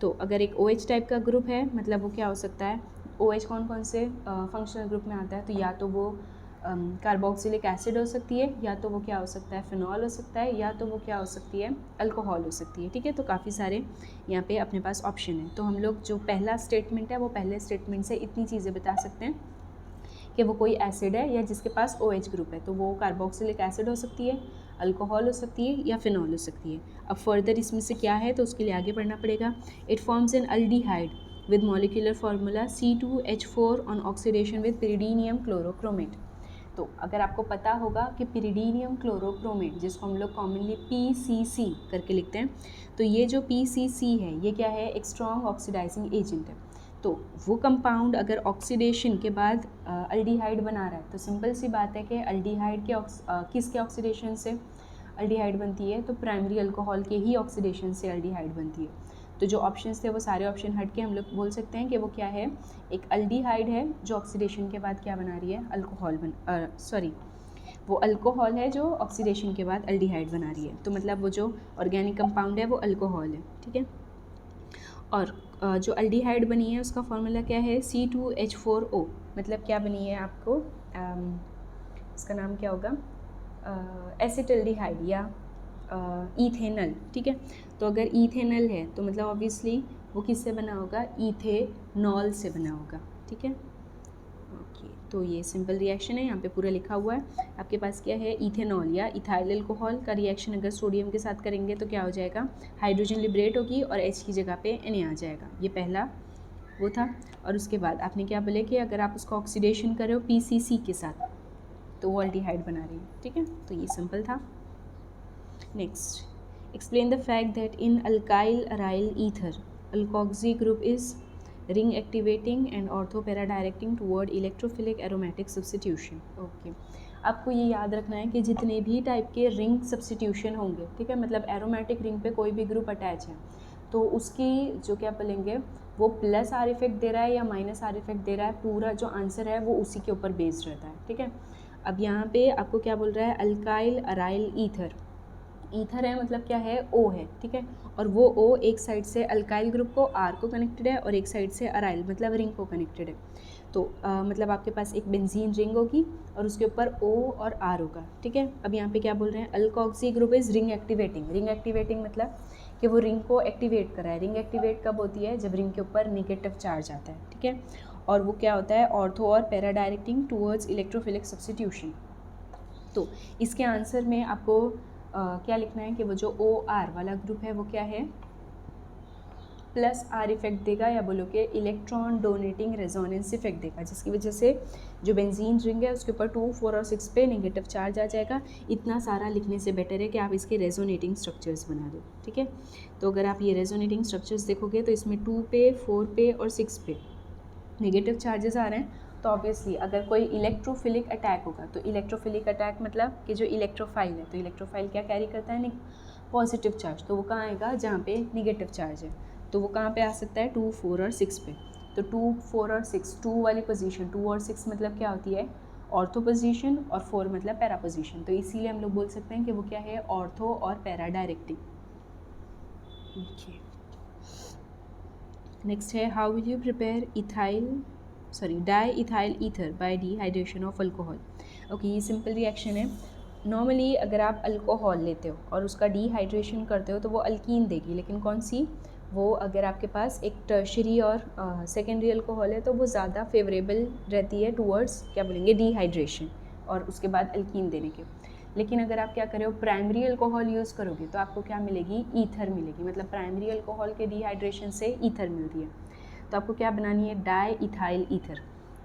तो अगर एक OH टाइप का ग्रुप है मतलब वो क्या हो सकता है, OH कौन कौन से फंक्शनल ग्रुप में आता है, तो या तो वो कार्बोक्सिलिक एसिड हो सकती है, या तो वो क्या हो सकता है, फिनॉल हो सकता है, या तो वो क्या हो सकती है, अल्कोहल हो सकती है। ठीक है, तो काफ़ी सारे यहाँ पे अपने पास ऑप्शन है। तो हम लोग जो पहला स्टेटमेंट है वो पहले स्टेटमेंट से इतनी चीज़ें बता सकते हैं कि वो कोई एसिड है या जिसके पास OH ग्रुप है, तो वो कार्बोक्सिलिक एसिड हो सकती है, अल्कोहल हो सकती है, या फिनॉल हो सकती है। अब फर्दर इसमें से क्या है तो उसके लिए आगे पढ़ना पड़ेगा। It forms an aldehyde with molecular formula C2H4 on oxidation with pyridinium chlorochromate। तो अगर आपको पता होगा कि pyridinium chlorochromate, जिसको हम लोग कॉमनली PCC करके लिखते हैं, तो ये जो PCC है ये क्या है, एक स्ट्रॉन्ग ऑक्सीडाइजिंग एजेंट है। तो वो कंपाउंड अगर ऑक्सीडेशन के बाद अल्डिहाइड बना रहा है, तो सिंपल सी बात है कि अल्डिहाइड के किसके ऑक्सीडेशन से अल्डिहाइड बनती है, तो प्राइमरी अल्कोहल के ही ऑक्सीडेशन से अल्डिहाइड बनती है। तो जो ऑप्शंस थे वो सारे ऑप्शन हट के हम लोग बोल सकते हैं कि वो क्या है, एक अल्डिहाइड है जो ऑक्सीडेशन के बाद क्या बना रही है, अल्कोहल वो अल्कोहल है जो ऑक्सीडेशन के बाद अल्डिहाइड बना रही है। तो मतलब वो जो ऑर्गेनिक कंपाउंड है वो अल्कोहल है। ठीक है, और जो अल्डिहाइड बनी है उसका फॉर्मूला क्या है, C2H4O, मतलब क्या बनी है आपको इसका नाम क्या होगा, एसिटल्डिहाइड या इथेनल, ठीक है। तो अगर इथेनल है तो मतलब ऑब्वियसली वो किससे बना होगा, इथेनॉल से बना होगा, ठीक है। ओके, तो ये सिंपल रिएक्शन है, यहाँ पे पूरा लिखा हुआ है आपके पास क्या है, इथेनॉल या इथाइल अल्कोहल का रिएक्शन अगर सोडियम के साथ करेंगे तो क्या हो जाएगा, हाइड्रोजन लिबरेट होगी और H की जगह पे Na आ जाएगा, ये पहला वो था। और उसके बाद आपने क्या बोले कि अगर आप उसका ऑक्सीडेशन करो PCC के साथ तो वो अल्डिहाइड बना रही है, ठीक है। तो ये सिंपल था। Next, explain the fact that in alkyl aryl ether alkoxy group is ring activating and ortho para directing toward electrophilic aromatic substitution. Okay, आपको ये याद रखना है कि जितने भी टाइप के रिंग सब्स्टिट्यूशन होंगे, ठीक है, मतलब एरोमेटिक रिंग पे कोई भी ग्रुप अटैच है तो उसकी जो क्या बोलेंगे वो प्लस आर इफेक्ट दे रहा है या माइनस आर इफेक्ट दे रहा है, पूरा जो आंसर है वो उसी के ऊपर बेस्ड रहता है, ठीक है। अब यहाँ पे आपको क्या बोल रहा है, अल्काइल अराइल ईथर, ईथर है मतलब क्या है, O है, ठीक है। और वो O एक साइड से अल्काइल ग्रुप को R को कनेक्टेड है और एक साइड से अराइल मतलब रिंग को कनेक्टेड है। तो मतलब आपके पास एक बेंजीन रिंग होगी और उसके ऊपर O और R होगा, ठीक है। अब यहाँ पे क्या बोल रहे हैं, alkoxy group is ring activating, ring activating मतलब कि वो रिंग को एक्टिवेट कर रहा है। रिंग एक्टिवेट कब होती है, जब रिंग के ऊपर नेगेटिव चार्ज आता है, ठीक है। और वो क्या होता है, ऑर्थो और para directing towards electrophilic substitution. तो इसके आंसर में आपको क्या लिखना है कि वो जो OR वाला ग्रुप है वो क्या है, प्लस आर इफेक्ट देगा या बोलो कि इलेक्ट्रॉन डोनेटिंग रेजोनेंस इफेक्ट देगा, जिसकी वजह से जो बेंजीन रिंग है उसके ऊपर 2, 4 और 6 पे नेगेटिव चार्ज आ जाएगा। इतना सारा लिखने से बेटर है कि आप इसके रेजोनेटिंग स्ट्रक्चर्स बना दो, ठीक है। तो अगर आप ये रेजोनेटिंग स्ट्रक्चर्स देखोगे तो इसमें 2 पे, 4 पे और 6 पे नेगेटिव चार्जेस आ रहे हैं। तो ऑब्वियसली अगर कोई इलेक्ट्रोफिलिक अटैक होगा तो इलेक्ट्रोफिलिक अटैक मतलब कि जो इलेक्ट्रोफाइल है, तो इलेक्ट्रोफाइल क्या कैरी करता है, पॉजिटिव चार्ज, तो वो कहाँ आएगा, जहाँ पे नेगेटिव चार्ज है। तो वो कहाँ पे आ सकता है, 2, 4 और 6 पे। तो 2, 4 और 6, 2 वाली पोजीशन, 2 और 6 मतलब क्या होती है, ऑर्थो पोजीशन, और 4 मतलब पैरा पोजीशन। तो इसीलिए हम लोग बोल सकते हैं कि वो क्या है, ऑर्थो और पैरा डायरेक्टिंग। नेक्स्ट है, how will you prepare di ethyl ether bye dehydration of alcohol. Okay, ये सिंपल रिएक्शन है। नॉर्मली अगर आप अल्कोहल लेते हो और उसका डिहाइड्रेशन करते हो तो वो अल्कीन देगी, लेकिन कौन सी, वो अगर आपके पास एक टर्शरी और सेकेंडरी अल्कोहल है तो वो ज़्यादा फेवरेबल रहती है टूवर्ड्स क्या बोलेंगे, डिहाइड्रेशन और उसके बाद अल्कीन देने के। लेकिन अगर आप क्या करो, प्राइमरी अल्कोहल यूज़ करोगे तो आपको क्या मिलेगी, ईथर मिलेगी, मतलब प्राइमरी अल्कोहल के डिहाइड्रेशन से ईथर मिलती है। तो आपको क्या बनानी है, di ethyl ether.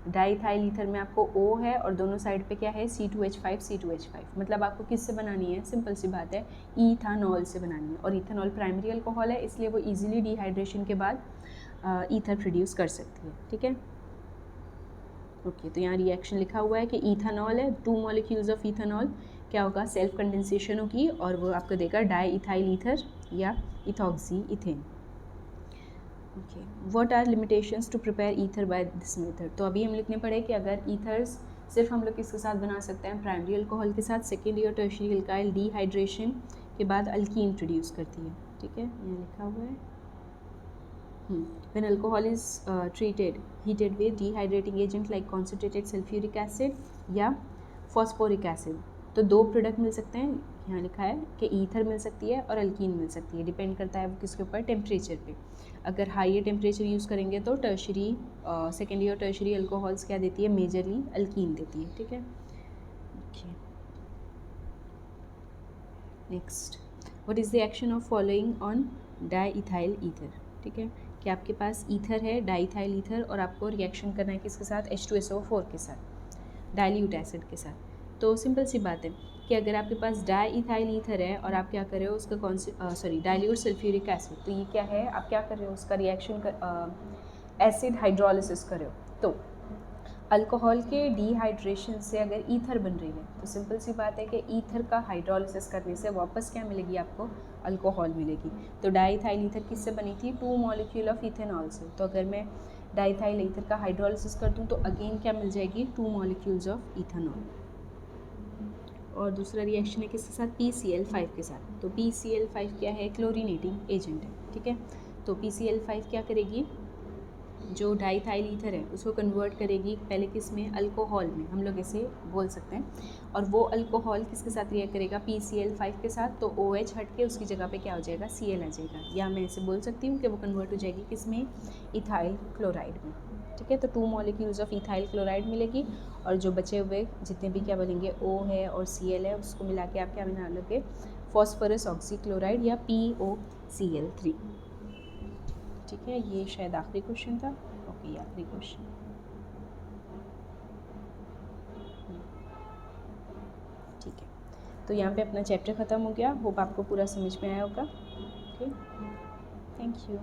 Di ethyl ether में आपको O है और दोनों साइड पे क्या है, C2H5 C2H5, मतलब आपको किससे बनानी है, सिंपल सी बात है, इथानॉल से बनानी है। और इथानॉल प्राइमरी अल्कोहल है इसलिए वो इजीली डिहाइड्रेशन के बाद ईथर प्रोड्यूस कर सकती है, ठीक है। ओके, तो यहाँ रिएक्शन लिखा हुआ है कि इथानॉल है, 2 मॉलिक्यूल्स ऑफ इथानॉल क्या होगा, सेल्फ कंडेंसेशन होगी और वो आपको देगा डाई इथाइल ईथर या ethoxyethane. Okay, what are limitations to prepare ether by this method. तो अभी हम लिखने पड़े कि अगर ईथर्स सिर्फ हम लोग किसके साथ बना सकते हैं, प्राइमरी अल्कोहल के साथ, सेकेंडरी और टर्शरी अल्काइल डिहाइड्रेशन के बाद अल्कीन प्रोड्यूस करती है, ठीक है, यहाँ लिखा हुआ है। When alcohol is treated heated with dehydrating agent like concentrated sulfuric acid या phosphoric acid, तो 2 प्रोडक्ट मिल सकते हैं, यहाँ लिखा है कि ईथर मिल सकती है और अल्कीन मिल सकती है, डिपेंड करता है वो किसके ऊपर, टेम्परेचर पे। अगर हाइयर टेम्परेचर यूज़ करेंगे तो टर्शरी सेकेंडरी और टर्शरी अल्कोहल्स क्या देती है, मेजरली अल्कीन देती है, ठीक है। Okay, next, what is the action of following on di ethyl ether, ठीक है, कि आपके पास ईथर है, डाई इथाइल ईथर, और आपको रिएक्शन करना है किसके साथ, H2SO4 के साथ, डाइल्यूट एसिड के साथ। तो सिंपल सी बात है कि अगर आपके पास डाई इथाइल ईथर है और आप क्या कर रहे हो, उसका डाइल्यूट सल्फ्यूरिक एसिड, तो ये क्या है, आप क्या कर रहे हो, उसका रिएक्शन एसिड हाइड्रोलिसिस कर रहे हो। तो अल्कोहल के डिहाइड्रेशन से अगर ईथर बन रही है तो सिंपल सी बात है कि ईथर का हाइड्रोलिसिस करने से वापस क्या मिलेगी आपको, अल्कोहल मिलेगी। तो डाईइथाइल ईथर किससे बनी थी, 2 मॉलिक्यूल ऑफ इथेनॉल से। तो अगर मैं डाईइथाइल ईथर का हाइड्रोलिसिस कर दूँ तो अगेन क्या मिल जाएगी, 2 मॉलिक्यूल्स ऑफ इथेनॉल। और दूसरा रिएक्शन है किसके साथ, PCl5 के साथ। तो PCl5 क्या है, क्लोरीनेटिंग एजेंट है, ठीक है। तो PCl5 क्या करेगी, जो डाईथाइल ईथर है उसको कन्वर्ट करेगी पहले किस में, अल्कोहल में, हम लोग ऐसे बोल सकते हैं। और वो अल्कोहल किसके साथ रिएक्ट करेगा, PCl5 के साथ, तो OH हट के उसकी जगह पे क्या हो जाएगा, Cl आ जाएगा। या मैं ऐसे बोल सकती हूँ कि वो कन्वर्ट हो जाएगी किस में, इथाइल क्लोराइड में। ठीक है, तो 2 मॉलिक्यूल्स ऑफ इथाइल क्लोराइड मिलेगी और जो बचे हुए जितने भी क्या बनेंगे, O है और Cl है, उसको मिला के आप क्या बना लोगे, फॉस्फोरस ऑक्सीक्लोराइड या POCl3। ठीक है, ये शायद आखिरी क्वेश्चन था। ओके, ये आखिरी क्वेश्चन। ठीक है, तो यहाँ पे अपना चैप्टर ख़त्म हो गया। होप आपको पूरा समझ में आया होगा। Okay, thank you.